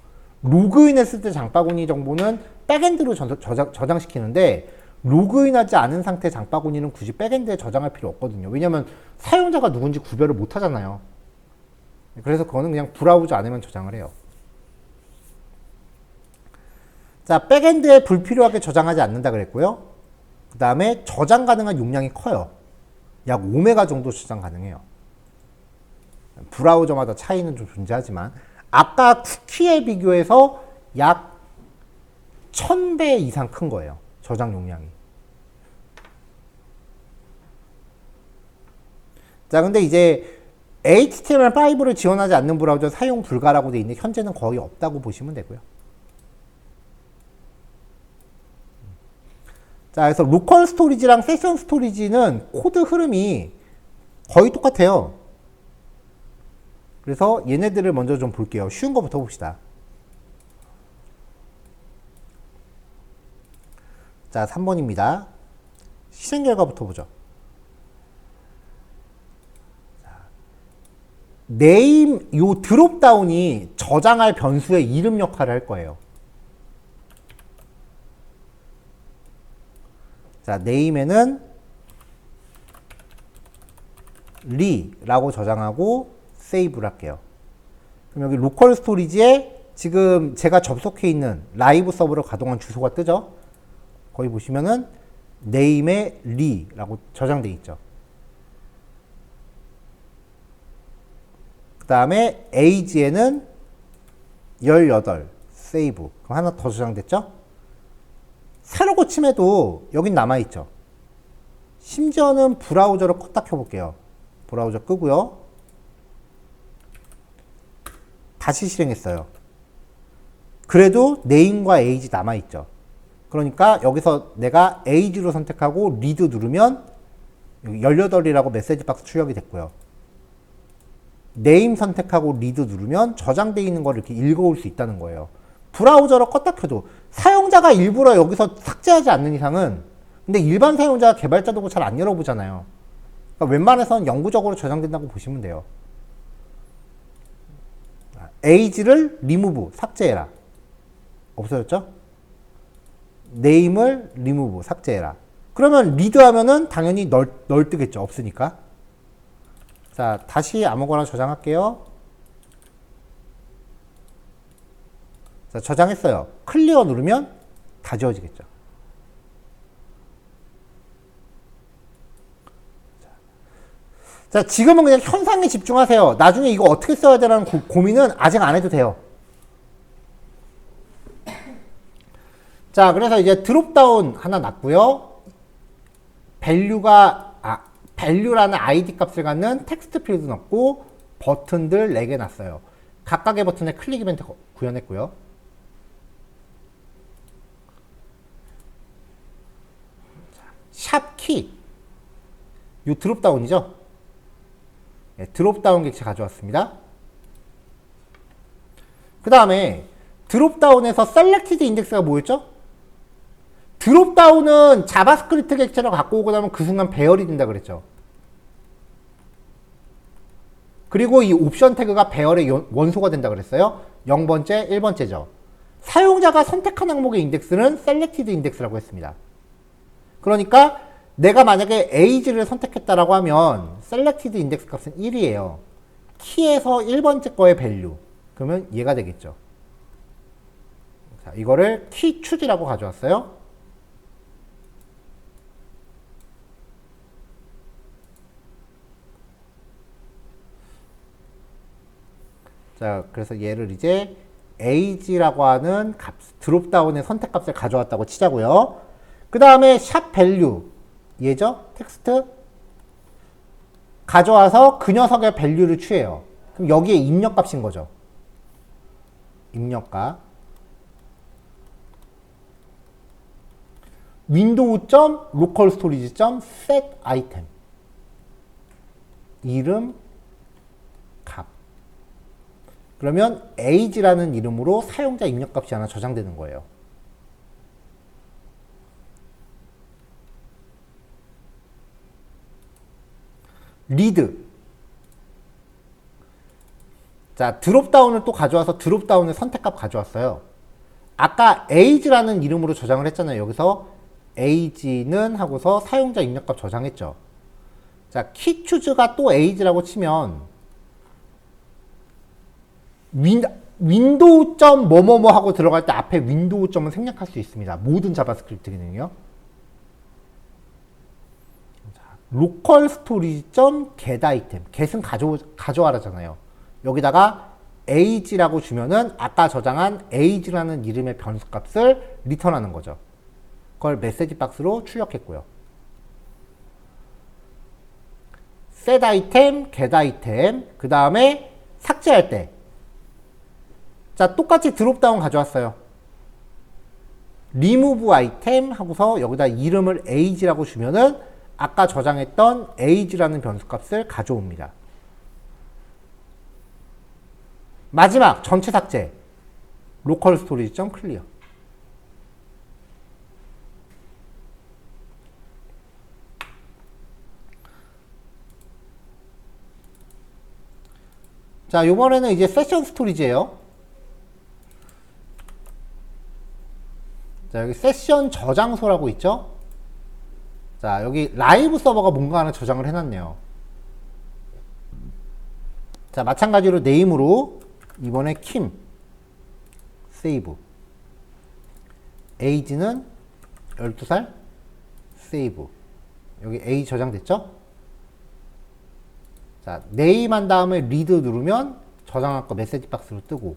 로그인 했을 때 장바구니 정보는 백엔드로 저장시키는데 로그인하지 않은 상태 장바구니는 굳이 백엔드에 저장할 필요 없거든요. 왜냐면 사용자가 누군지 구별을 못 하잖아요. 그래서 그거는 그냥 브라우저 안에만 저장을 해요. 자, 백엔드에 불필요하게 저장하지 않는다 그랬고요. 그 다음에 저장 가능한 용량이 커요. 약 5메가 정도 저장 가능해요. 브라우저마다 차이는 좀 존재하지만 아까 쿠키에 비교해서 약 1000배 이상 큰 거예요. 저장 용량이. 자, 근데 이제 HTML5를 지원하지 않는 브라우저 사용 불가라고 돼 있는데 현재는 거의 없다고 보시면 되고요. 자, 그래서 로컬 스토리지랑 세션 스토리지는 코드 흐름이 거의 똑같아요. 그래서 얘네들을 먼저 좀 볼게요. 쉬운 거부터 봅시다. 자, 3번입니다. 실행 결과부터 보죠. 네임 요 드롭다운이 저장할 변수의 이름 역할을 할 거예요. 자, 네임에는 리라고 저장하고 세이브를 할게요. 그럼 여기 로컬 스토리지에 지금 제가 접속해 있는 라이브 서버를 가동한 주소가 뜨죠. 거기 보시면은 네임에 리라고 저장돼 있죠. 그 다음에 age에는 18 세이브. 그럼 하나 더 저장됐죠? 새로 고침해도 여긴 남아있죠. 심지어는 브라우저를 껐다 켜볼게요. 브라우저 끄고요. 다시 실행했어요. 그래도 네임과 age 남아있죠. 그러니까 여기서 내가 age로 선택하고 리드 누르면 18이라고 메시지 박스 출력이 됐고요. 네임 선택하고 리드 누르면 저장되어 있는 걸 이렇게 읽어올 수 있다는 거예요. 브라우저로 껐다 켜도 사용자가 일부러 여기서 삭제하지 않는 이상은, 근데 일반 사용자가 개발자도 잘 안 열어보잖아요. 그러니까 웬만해서는 영구적으로 저장된다고 보시면 돼요. age를 remove, 삭제해라. 없어졌죠? 네임을 remove, 삭제해라. 그러면 리드 하면은 당연히 널 뜨겠죠. 없으니까. 자, 다시 아무거나 저장할게요. 자, 저장했어요. 클리어 누르면 다 지워지겠죠. 자, 지금은 그냥 현상에 집중하세요. 나중에 이거 어떻게 써야 되라는 고민은 아직 안 해도 돼요. 자, 그래서 이제 드롭다운 하나 놨고요. value라는 id 값을 갖는 텍스트 필드 넣고 버튼들 4개 놨어요. 각각의 버튼에 클릭 이벤트 구현했고요. 샵 키. 요 드롭다운이죠. 네, 드롭다운 객체 가져왔습니다. 그 다음에 드롭다운에서 셀렉티드 인덱스가 뭐였죠? 드롭다운은 자바스크립트 객체를 갖고 오고 나면 그 순간 배열이 된다 그랬죠. 그리고 이 옵션 태그가 배열의 원소가 된다 그랬어요. 0번째, 1번째죠. 사용자가 선택한 항목의 인덱스는 셀렉티드 인덱스라고 했습니다. 그러니까 내가 만약에 age를 선택했다라고 하면 셀렉티드 인덱스 값은 1이에요. 키에서 1번째 거의 밸류. 그러면 얘가 되겠죠. 자, 이거를 키 추지라고 가져왔어요. 자, 그래서 얘를 이제 age라고 하는 값, 드롭다운의 선택값을 가져왔다고 치자고요. 그 다음에 샵 밸류, 얘죠? 텍스트 가져와서 그 녀석의 밸류를 취해요. 그럼 여기에 입력값인 거죠. 입력값. window.localstorage.setItem 이름 값. 그러면 age라는 이름으로 사용자 입력값이 하나 저장되는 거예요. 리드. 자, 드롭다운을 또 가져와서 드롭다운의 선택값 가져왔어요. 아까 age라는 이름으로 저장을 했잖아요. 여기서 age는 하고서 사용자 입력값 저장했죠. 자, 키추즈가 또 age라고 치면 윈도우 점 뭐뭐뭐 하고 들어갈 때 앞에 윈도우 점은 생략할 수 있습니다. 모든 자바스크립트 기능이요. 로컬 스토리지 점 get 아이템. get은 가져와라잖아요. 여기다가 age라고 주면은 아까 저장한 age라는 이름의 변수 값을 리턴하는 거죠. 그걸 메시지 박스로 출력했고요. set 아이템, get 아이템. 그 다음에 삭제할 때. 자, 똑같이 드롭다운 가져왔어요. remove 아이템 하고서 여기다 이름을 age라고 주면은 아까 저장했던 age라는 변수 값을 가져옵니다. 마지막 전체 삭제. 로컬 스토리지 점 클리어. 자, 요번에는 이제 세션 스토리지예요. 자, 여기 세션 저장소라고 있죠? 자, 여기 라이브 서버가 뭔가 하나 저장을 해놨네요. 자, 마찬가지로 네임으로 이번에 킴 세이브, 에이지는 12살 세이브. 여기 A 저장됐죠? 자, 네임 한 다음에 리드 누르면 저장할 거 메시지 박스로 뜨고,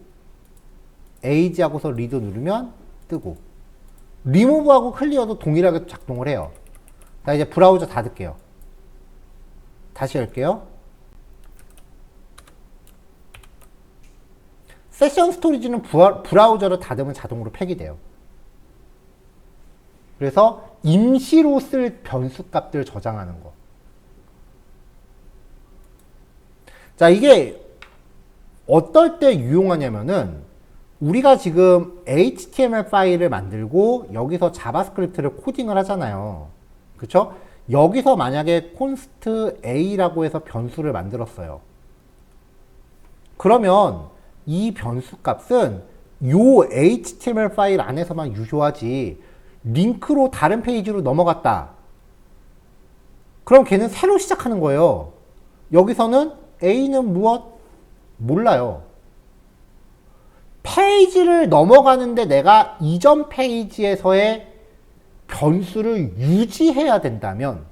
에이지 하고서 리드 누르면 뜨고, 리무브하고 클리어도 동일하게 작동을 해요. 자, 이제 브라우저 닫을게요. 다시 열게요. 세션 스토리지는 브라우저를 닫으면 자동으로 폐기돼요. 그래서 임시로 쓸 변수 값들 저장하는 거. 자, 이게 어떨 때 유용하냐면은 우리가 지금 HTML 파일을 만들고 여기서 자바스크립트를 코딩을 하잖아요. 그쵸? 여기서 만약에 const a라고 해서 변수를 만들었어요. 그러면 이 변수 값은 요 HTML 파일 안에서만 유효하지, 링크로 다른 페이지로 넘어갔다. 그럼 걔는 새로 시작하는 거예요. 여기서는 A는 무엇? 몰라요. 페이지를 넘어가는데 내가 이전 페이지에서의 변수를 유지해야 된다면,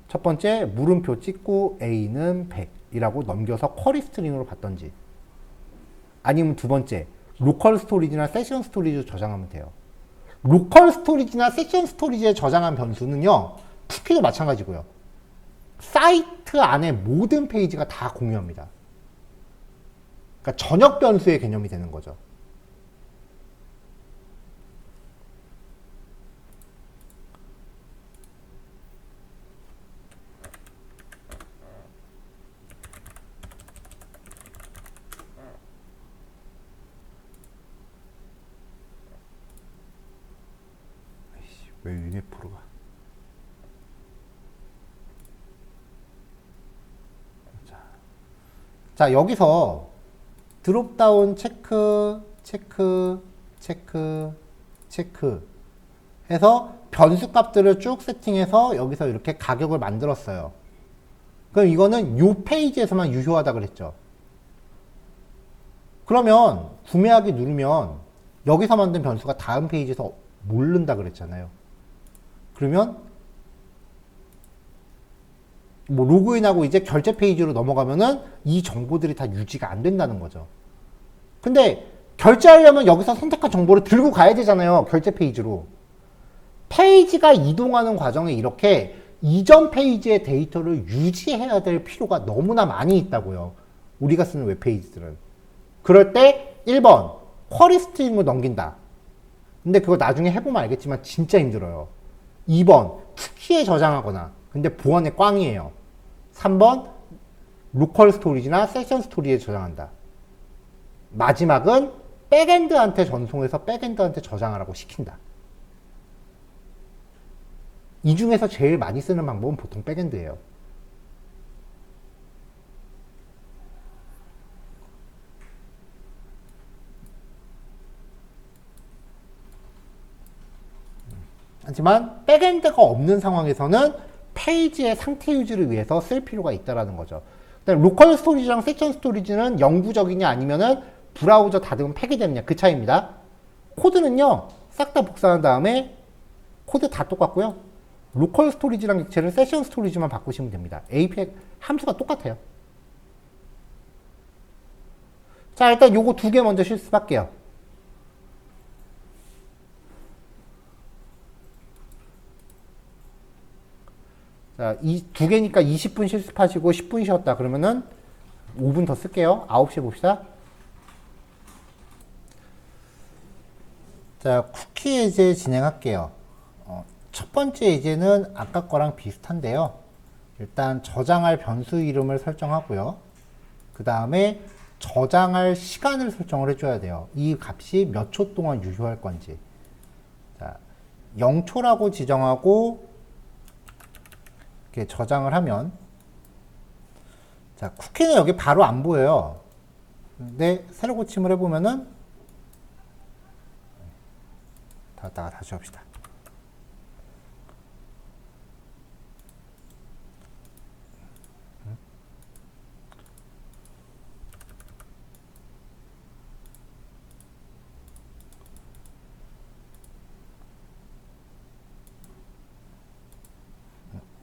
첫 번째 물음표 찍고 A는 100이라고 넘겨서 쿼리 스트링으로 받던지, 아니면 두 번째 로컬 스토리지나 세션 스토리지로 저장하면 돼요. 로컬 스토리지나 세션 스토리지에 저장한 변수는요, 쿠키도 마찬가지고요. 사이트 안에 모든 페이지가 다 공유합니다. 그러니까 전역 변수의 개념이 되는 거죠. 왜 유니프로가? 자, 여기서 드롭다운 체크 해서 변수 값들을 쭉 세팅해서 여기서 이렇게 가격을 만들었어요. 그럼 이거는 요 페이지에서만 유효하다 그랬죠. 그러면 구매하기 누르면 여기서 만든 변수가 다음 페이지에서 모른다 그랬잖아요. 그러면 뭐 로그인하고 이제 결제 페이지로 넘어가면은 이 정보들이 다 유지가 안 된다는 거죠. 근데 결제하려면 여기서 선택한 정보를 들고 가야 되잖아요. 결제 페이지로. 페이지가 이동하는 과정에 이렇게 이전 페이지의 데이터를 유지해야 될 필요가 너무나 많이 있다고요. 우리가 쓰는 웹페이지들은. 그럴 때 1번 쿼리 스트링을 넘긴다. 근데 그거 나중에 해보면 알겠지만 진짜 힘들어요. 2번 쿠키에 저장하거나, 근데 보안에 꽝이에요. 3번 로컬 스토리지나 세션 스토리에 저장한다. 마지막은 백엔드한테 전송해서 백엔드한테 저장하라고 시킨다. 이 중에서 제일 많이 쓰는 방법은 보통 백엔드예요. 하지만 백엔드가 없는 상황에서는 페이지의 상태 유지를 위해서 쓸 필요가 있다는 거죠. 로컬 스토리지랑 세션 스토리지는 영구적이냐 아니면은 브라우저 닫으면 폐기되느냐, 그 차이입니다. 코드는요, 싹 다 복사한 다음에 코드 다 똑같고요. 로컬 스토리지랑 객체를 세션 스토리지만 바꾸시면 됩니다. API 함수가 똑같아요. 자, 일단 요거 두 개 먼저 실습할게요. 자, 이 두 개니까 20분 실습하시고 10분 쉬었다 그러면은 5분 더 쓸게요. 9시에 봅시다. 자, 쿠키 예제 진행할게요. 첫 번째 예제는 아까 거랑 비슷한데요. 일단 저장할 변수 이름을 설정하고요. 그 다음에 저장할 시간을 설정을 해줘야 돼요. 이 값이 몇 초 동안 유효할 건지. 자, 0초라고 지정하고 이렇게 저장을 하면 자, 쿠키는 여기 바로 안 보여요. 근데 세로 고침을 해보면은 닫았다가 다시 합시다.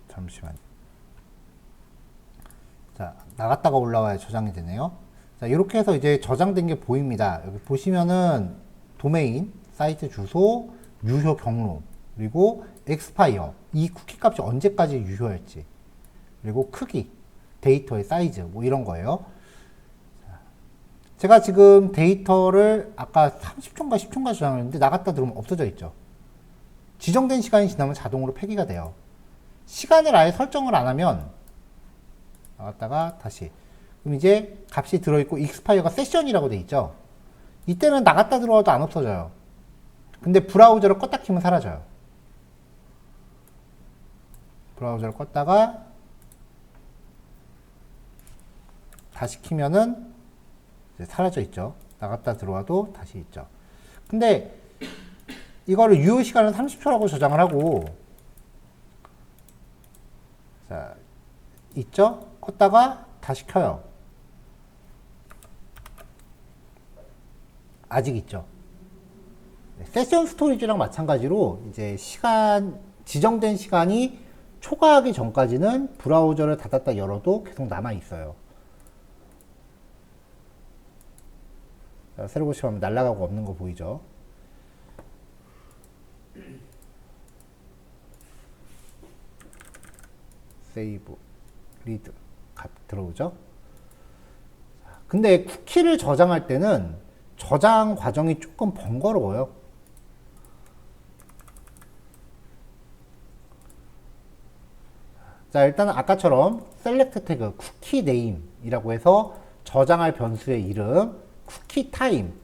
잠시만요. 자, 나갔다가 올라와야 저장이 되네요. 자, 이렇게 해서 이제 저장된 게 보입니다. 여기 보시면은 도메인, 사이트 주소, 유효 경로, 그리고 엑스파이어, 이 쿠키 값이 언제까지 유효할지, 그리고 크기, 데이터의 사이즈, 뭐 이런 거예요. 제가 지금 데이터를 아까 30초인가 10초인가 저장했는데 나갔다 들어오면 없어져 있죠. 지정된 시간이 지나면 자동으로 폐기가 돼요. 시간을 아예 설정을 안 하면 나갔다가 다시, 그럼 이제 값이 들어있고 익스파이어가 세션이라고 돼 있죠. 이때는 나갔다 들어와도 안 없어져요. 근데 브라우저를 껐다 키면 사라져요. 브라우저를 껐다가 다시 키면은 이제 사라져 있죠. 나갔다 들어와도 다시 있죠. 근데 이거를 유효 시간은 30초라고 저장을 하고, 자, 있죠? 껐다가 다시 켜요. 아직 있죠. 세션 스토리지랑 마찬가지로 이제 시간, 지정된 시간이 초과하기 전까지는 브라우저를 닫았다 열어도 계속 남아 있어요. 자, 새로 고침하면 날아가고 없는 거 보이죠? 세이브, 리드, 값 들어오죠? 근데 쿠키를 저장할 때는 저장 과정이 조금 번거로워요. 자, 일단은 아까처럼 셀렉트 태그 쿠키 네임이라고 해서 저장할 변수의 이름, 쿠키 타임,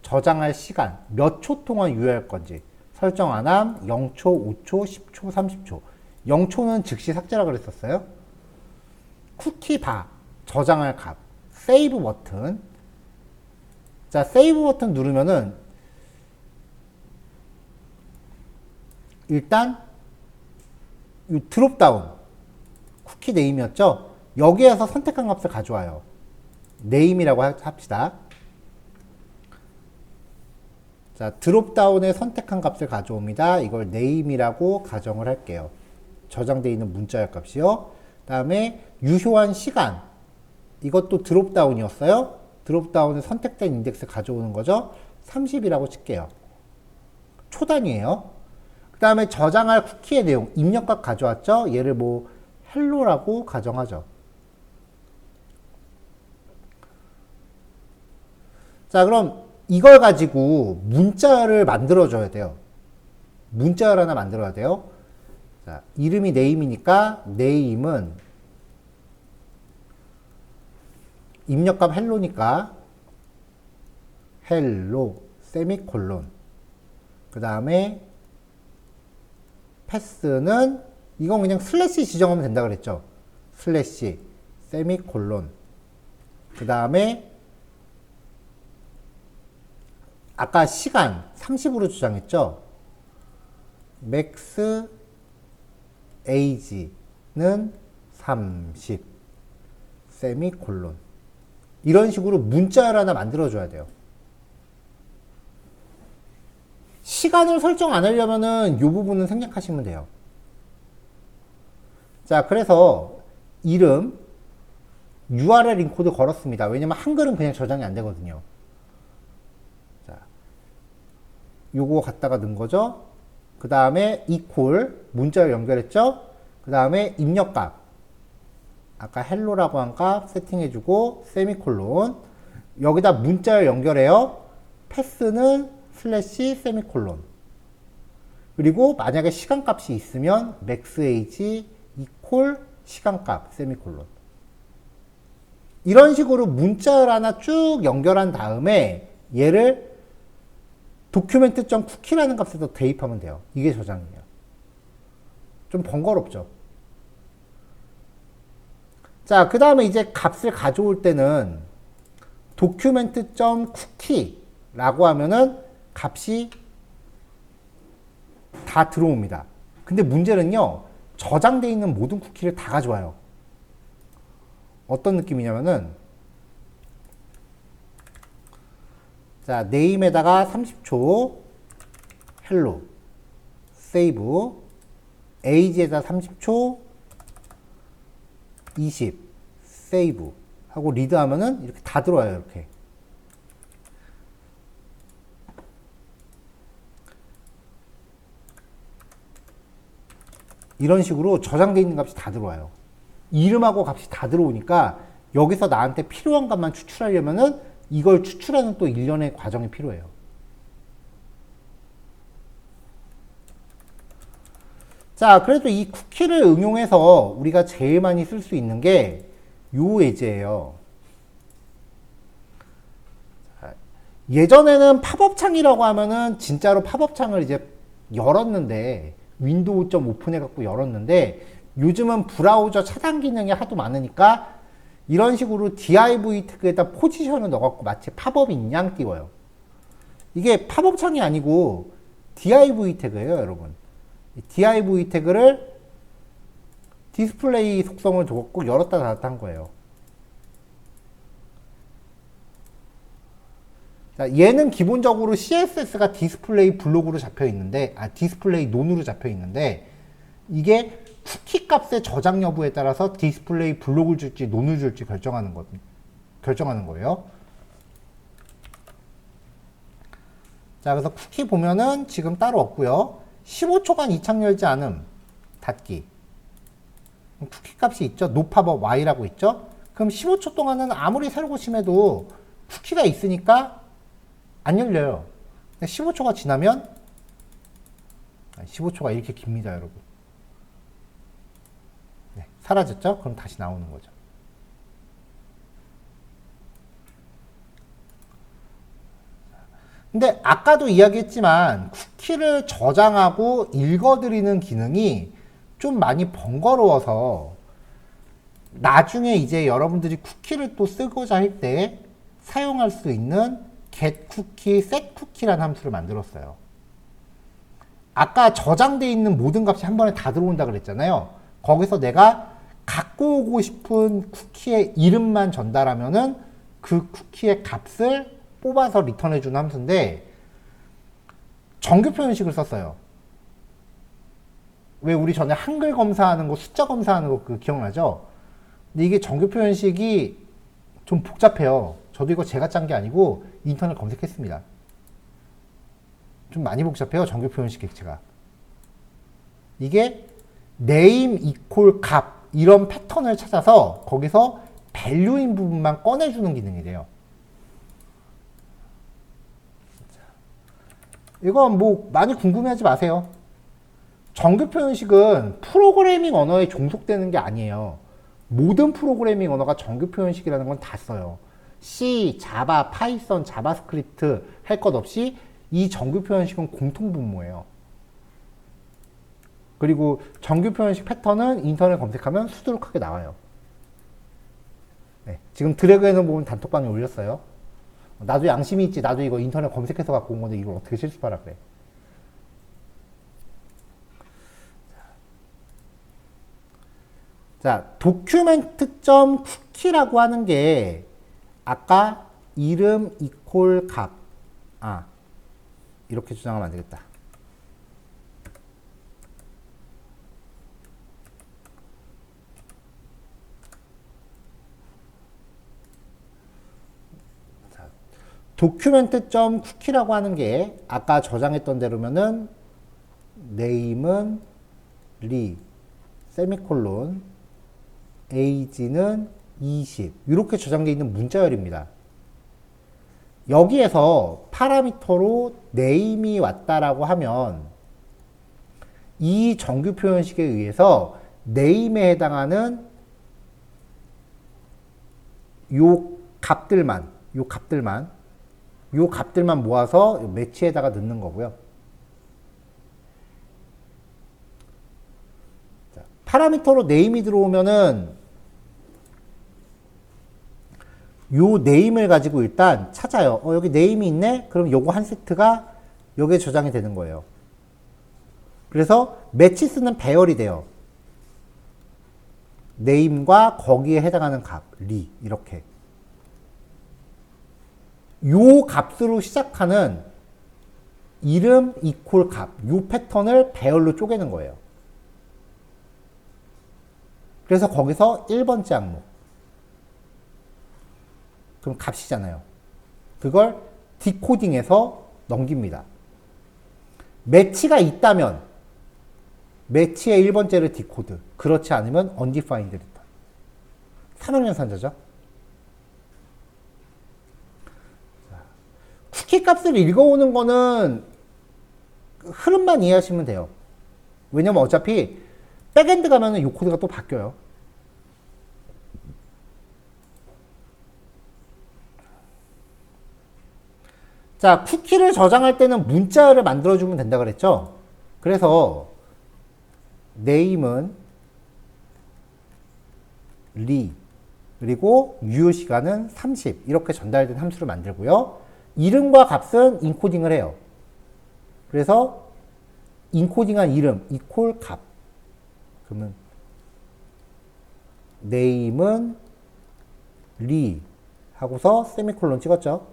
저장할 시간, 몇 초 동안 유효할 건지 설정 안 함, 0초, 5초, 10초, 30초. 0초는 즉시 삭제라 그랬었어요. 쿠키 바, 저장할 값, 세이브 버튼. 자, 세이브 버튼 누르면은 일단 이 드롭다운 쿠키 네임이었죠? 여기에서 선택한 값을 가져와요. 네임이라고 합시다. 자, 드롭다운에 선택한 값을 가져옵니다. 이걸 네임이라고 가정을 할게요. 저장되어 있는 문자열 값이요. 다음에 유효한 시간, 이것도 드롭다운이었어요. 드롭다운에 선택된 인덱스 가져오는 거죠. 30이라고 칠게요. 초단위예요. 그 다음에 저장할 쿠키의 내용, 입력값 가져왔죠. 얘를 뭐 헬로라고 가정하죠. 자, 그럼 이걸 가지고 문자를 만들어줘야 돼요. 문자열 하나 만들어야 돼요. 자, 이름이 네임이니까 네임은 입력값 헬로니까 헬로 세미콜론, 그 다음에 패스는 이건 그냥 슬래시 지정하면 된다 그랬죠. 슬래시 세미콜론, 그 다음에 아까 시간 30으로 주장했죠. 맥스 에이지는 30 세미콜론. 이런 식으로 문자를 하나 만들어줘야 돼요. 시간을 설정 안 하려면은 이 부분은 생략하시면 돼요. 자, 그래서 이름 URL 인코드 걸었습니다. 왜냐면 한글은 그냥 저장이 안 되거든요. 자, 요거 갖다가 넣은 거죠. 그 다음에 이퀄 문자를 연결했죠. 그 다음에 입력값 아까 헬로라고 한 값 세팅해주고 세미콜론, 여기다 문자를 연결해요. 패스는 슬래시 세미콜론, 그리고 만약에 시간값이 있으면 maxage 이퀄 시간값 세미콜론. 이런 식으로 문자를 하나 쭉 연결한 다음에 얘를 document.cookie라는 값에다 대입하면 돼요. 이게 저장이에요. 좀 번거롭죠. 자, 그 다음에 이제 값을 가져올 때는 document.cookie라고 하면은 값이 다 들어옵니다. 근데 문제는요, 저장되어 있는 모든 쿠키를 다 가져와요. 어떤 느낌이냐면은, 자, name에다가 30초, hello, save, age에다 30초, 20, save 하고 리드 하면은 이렇게 다 들어와요. 이렇게. 이런 식으로 저장되어 있는 값이 다 들어와요. 이름하고 값이 다 들어오니까 여기서 나한테 필요한 값만 추출하려면은 이걸 추출하는 또 일련의 과정이 필요해요. 자, 그래도 이 쿠키를 응용해서 우리가 제일 많이 쓸 수 있는 게 요 예제예요. 예전에는 팝업 창이라고 하면은 진짜로 팝업 창을 이제 열었는데 윈도우 점 오픈해 갖고 열었는데 요즘은 브라우저 차단 기능이 하도 많으니까 이런 식으로 div 태그에다 포지션을 넣어 갖고 마치 팝업인 양 띄워요. 이게 팝업 창이 아니고 div 태그예요, 여러분. div 태그를 디스플레이 속성을 줬고 열었다 닫았다 한 거예요. 자, 얘는 기본적으로 CSS가 디스플레이 블록으로 잡혀 있는데, 디스플레이 논으로 잡혀 있는데, 이게 쿠키 값의 저장 여부에 따라서 디스플레이 블록을 줄지 논을 줄지 결정하는 거예요. 자, 그래서 쿠키 보면은 지금 따로 없고요. 15초간 이창 열지 않음, 닫기. 쿠키 값이 있죠. 노팝업 y라고 있죠. 그럼 15초 동안은 아무리 새로 고침해도 쿠키가 있으니까 안 열려요. 15초가 지나면 15초가 이렇게 깁니다, 여러분. 네, 사라졌죠? 그럼 다시 나오는 거죠. 근데 아까도 이야기했지만 쿠키를 저장하고 읽어드리는 기능이 좀 많이 번거로워서 나중에 이제 여러분들이 쿠키를 또 쓰고자 할 때 사용할 수 있는 getCookie, setCookie라는 함수를 만들었어요. 아까 저장되어 있는 모든 값이 한 번에 다 들어온다 그랬잖아요. 거기서 내가 갖고 오고 싶은 쿠키의 이름만 전달하면은 그 쿠키의 값을 뽑아서 리턴해주는 함수인데 정규 표현식을 썼어요. 왜 우리 전에 한글 검사하는 거, 숫자 검사하는 거 그거 기억나죠? 근데 이게 정규 표현식이 좀 복잡해요. 저도 이거 제가 짠 게 아니고 인터넷 검색했습니다. 좀 많이 복잡해요. 정규 표현식 객체가. 이게 name equal 값 이런 패턴을 찾아서 거기서 value인 부분만 꺼내주는 기능이래요. 이건 뭐 많이 궁금해하지 마세요. 정규 표현식은 프로그래밍 언어에 종속되는 게 아니에요. 모든 프로그래밍 언어가 정규 표현식이라는 건 다 써요. C, 자바, 파이썬, 자바스크립트 할 것 없이 이 정규 표현식은 공통 분모예요. 그리고 정규 표현식 패턴은 인터넷 검색하면 수두룩하게 나와요. 네, 지금 드래그해놓은 부분 단톡방에 올렸어요. 나도 양심이 있지. 나도 이거 인터넷 검색해서 갖고 온 건데 이걸 어떻게 실습하라 그래. 자, document.cookie라고 하는 게 아까 이름 이퀄 값. 이렇게 주장하면 안 되겠다. document.cookie라고 하는 게 아까 저장했던 대로면은 name은 리 세미콜론 age는 20 이렇게 저장되어 있는 문자열입니다. 여기에서 파라미터로 name이 왔다라고 하면 이 정규 표현식에 의해서 name에 해당하는 요 값들만 모아서 매치에다가 넣는 거고요. 자, 파라미터로 name이 들어오면은 요 네임을 가지고 일단 찾아요. 여기 네임이 있네? 그럼 요거 한 세트가 여기에 저장이 되는 거예요. 그래서 매치스는 배열이 돼요. 네임과 거기에 해당하는 값, 리, 이렇게. 요 값으로 시작하는 이름 이퀄 값, 요 패턴을 배열로 쪼개는 거예요. 그래서 거기서 1번째 항목. 그럼 값이잖아요. 그걸 디코딩해서 넘깁니다. 매치가 있다면 매치의 1번째를 디코드. 그렇지 않으면 undefined return. 3학년 산자죠. 쿠키 값을 읽어오는 거는 흐름만 이해하시면 돼요. 왜냐면 어차피 백엔드 가면은 이 코드가 또 바뀌어요. 자, 쿠키를 저장할 때는 문자를 만들어주면 된다 그랬죠? 그래서 name은 리 그리고 유효 시간은 30 이렇게 전달된 함수를 만들고요. 이름과 값은 인코딩을 해요. 그래서 인코딩한 이름 이퀄 값. 그러면 name은 리 하고서 세미콜론 찍었죠.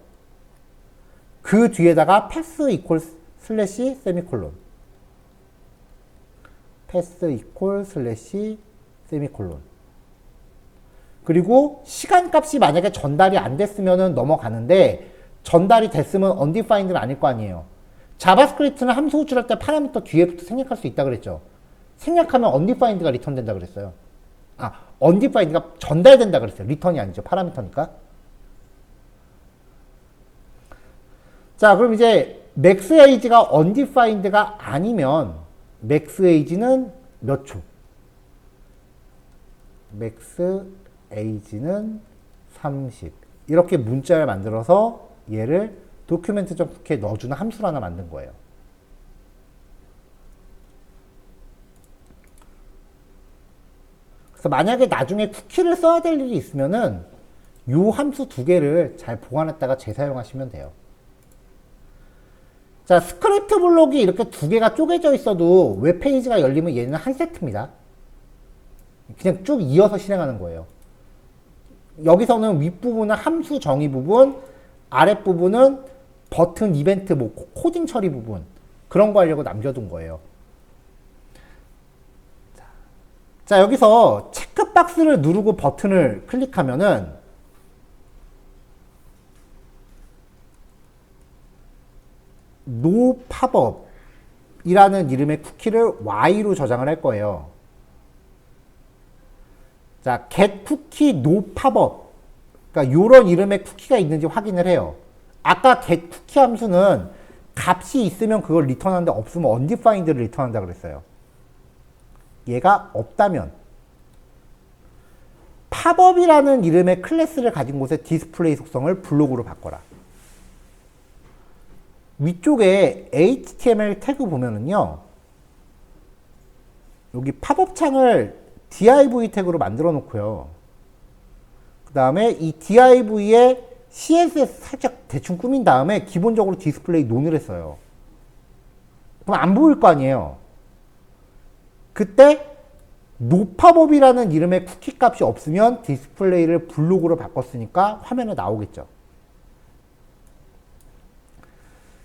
그 뒤에다가 패스 이퀄 슬래시 세미콜론. 패스 이퀄 슬래시 세미콜론. 그리고 시간값이 만약에 전달이 안 됐으면 넘어가는데 전달이 됐으면 undefined는 아닐 거 아니에요. 자바스크립트는 함수 호출할 때 파라미터 뒤에부터 생략할 수 있다 그랬죠. 생략하면 undefined가 리턴 된다 그랬어요. undefined가 전달된다 그랬어요. 리턴이 아니죠. 파라미터니까. 자, 그럼 이제 max age가 undefined가 아니면 max age는 몇 초? max age는 30. 이렇게 문자를 만들어서 얘를 document.cookie에 넣어주는 함수를 하나 만든 거예요. 그래서 만약에 나중에 쿠키를 써야 될 일이 있으면은 요 함수 두 개를 잘 보관했다가 재사용하시면 돼요. 자, 스크립트 블록이 이렇게 두 개가 쪼개져 있어도 웹페이지가 열리면 얘는 한 세트입니다. 그냥 쭉 이어서 실행하는 거예요. 여기서는 윗부분은 함수 정의 부분, 아랫부분은 버튼 이벤트, 뭐 코딩 처리 부분 그런 거 하려고 남겨둔 거예요. 자, 여기서 체크박스를 누르고 버튼을 클릭하면은 no pop 이라는 이름의 쿠키를 Y로 저장을 할 거예요. 자, get cookie no pop. 그러니까 요런 이름의 쿠키가 있는지 확인을 해요. 아까 get cookie 함수는 값이 있으면 그걸 리턴하는데 없으면 undefined를 리턴한다 그랬어요. 얘가 없다면 팝업이라는 이름의 클래스를 가진 곳에 디스플레이 속성을 블록으로 바꿔라. 위쪽에 HTML 태그 보면은요, 여기 팝업 창을 div 태그로 만들어 놓고요. 그 다음에 이 div에 CSS 살짝 대충 꾸민 다음에 기본적으로 디스플레이 논을 했어요. 그럼 안 보일 거 아니에요. 그때 노팝업이라는 이름의 쿠키 값이 없으면 디스플레이를 블록으로 바꿨으니까 화면에 나오겠죠.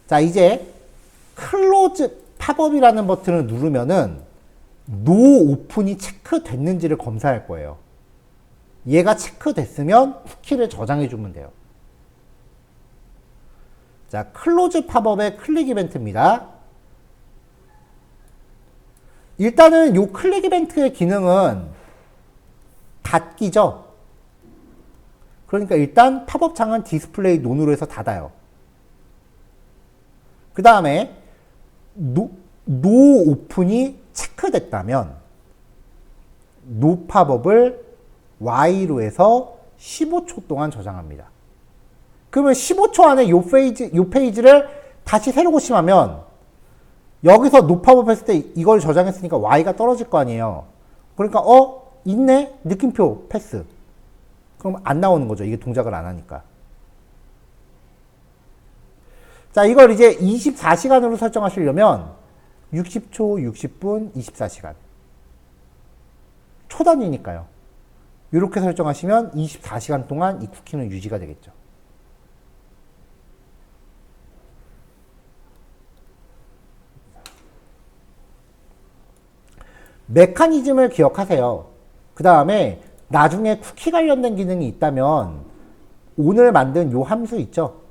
자, 이제 클로즈 팝업이라는 버튼을 누르면은 노 오픈이 체크됐는지를 검사할 거예요. 얘가 체크됐으면 쿠키를 저장해 주면 돼요. 자, 클로즈 팝업의 클릭 이벤트입니다. 일단은 요 클릭 이벤트의 기능은 닫기죠. 그러니까 일단 팝업 창은 디스플레이 논으로 해서 닫아요. 그 다음에 노 오픈이 체크됐다면 노 팝업을 Y로 해서 15초 동안 저장합니다. 그러면 15초 안에 요 페이지를 다시 새로 고침하면 여기서 노 팝업 했을 때 이걸 저장했으니까 Y가 떨어질 거 아니에요. 그러니까 있네? 느낌표 패스. 그럼 안 나오는 거죠. 이게 동작을 안 하니까. 자, 이걸 이제 24시간으로 설정하시려면 60초, 60분, 24시간. 초 단위니까요. 이렇게 설정하시면 24시간 동안 이 쿠키는 유지가 되겠죠. 메커니즘을 기억하세요. 그 다음에 나중에 쿠키 관련된 기능이 있다면 오늘 만든 요 함수 있죠?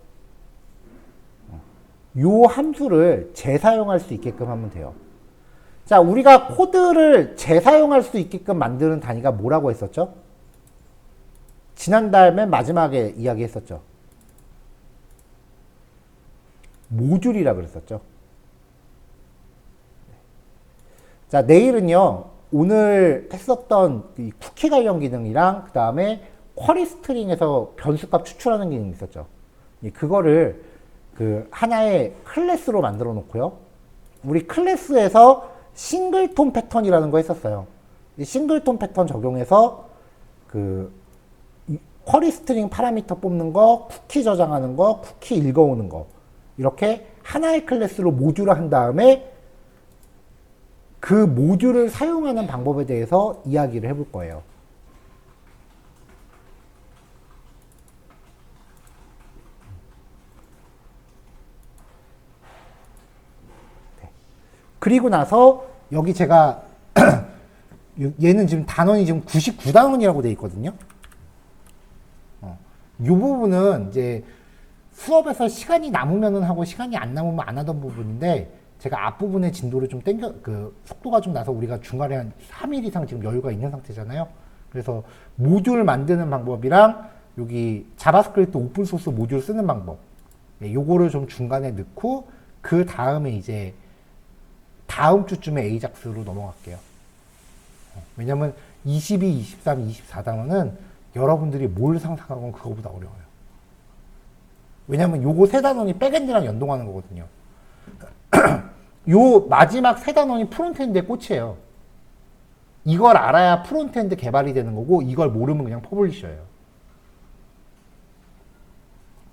요 함수를 재사용할 수 있게끔 하면 돼요. 자, 우리가 코드를 재사용할 수 있게끔 만드는 단위가 뭐라고 했었죠? 지난달 맨 마지막에 이야기했었죠. 모듈이라 그랬었죠. 자, 내일은요, 오늘 했었던 이 쿠키 관련 기능이랑 그 다음에 쿼리 스트링에서 변수값 추출하는 기능이 있었죠. 그거를 그 하나의 클래스로 만들어 놓고요. 우리 클래스에서 싱글톤 패턴이라는 거 했었어요. 이 싱글톤 패턴 적용해서 그 쿼리 스트링 파라미터 뽑는 거, 쿠키 저장하는 거, 쿠키 읽어오는 거 이렇게 하나의 클래스로 모듈을 한 다음에 그 모듈을 사용하는 방법에 대해서 이야기를 해볼 거예요. 네. 그리고 나서 여기 제가 얘는 지금 단원이 지금 99단원이라고 되어 있거든요. 이 부분은 이제 수업에서 시간이 남으면은 하고 시간이 안 남으면 안 하던 부분인데 제가 앞부분의 진도를 좀 속도가 좀 나서 우리가 중간에 한 3일 이상 지금 여유가 있는 상태잖아요. 그래서 모듈 만드는 방법이랑 여기 자바스크립트 오픈소스 모듈 쓰는 방법. 요거를 좀 중간에 넣고 그 다음에 이제 다음 주쯤에 에이작스로 넘어갈게요. 왜냐면 22, 23, 24단원은 여러분들이 뭘 상상하건 그거보다 어려워요. 왜냐면 요거 세 단원이 백엔드랑 연동하는 거거든요. 요 마지막 세 단원이 프론트엔드의 꽃이에요. 이걸 알아야 프론트엔드 개발이 되는 거고 이걸 모르면 그냥 퍼블리셔예요.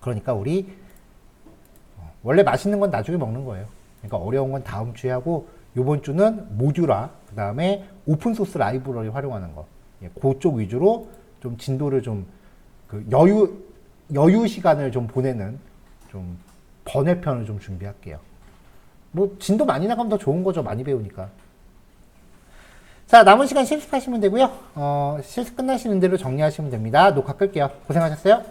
그러니까 우리 원래 맛있는 건 나중에 먹는 거예요. 그러니까 어려운 건 다음 주에 하고 요번 주는 모듈화 그 다음에 오픈소스 라이브러리 활용하는 거 그쪽 위주로 좀 진도를 좀 그 여유 시간을 좀 보내는 좀 번외편을 좀 준비할게요. 뭐 진도 많이 나가면 더 좋은 거죠. 많이 배우니까. 자, 남은 시간 실습하시면 되고요. 실습 끝나시는 대로 정리하시면 됩니다. 녹화 끌게요. 고생하셨어요.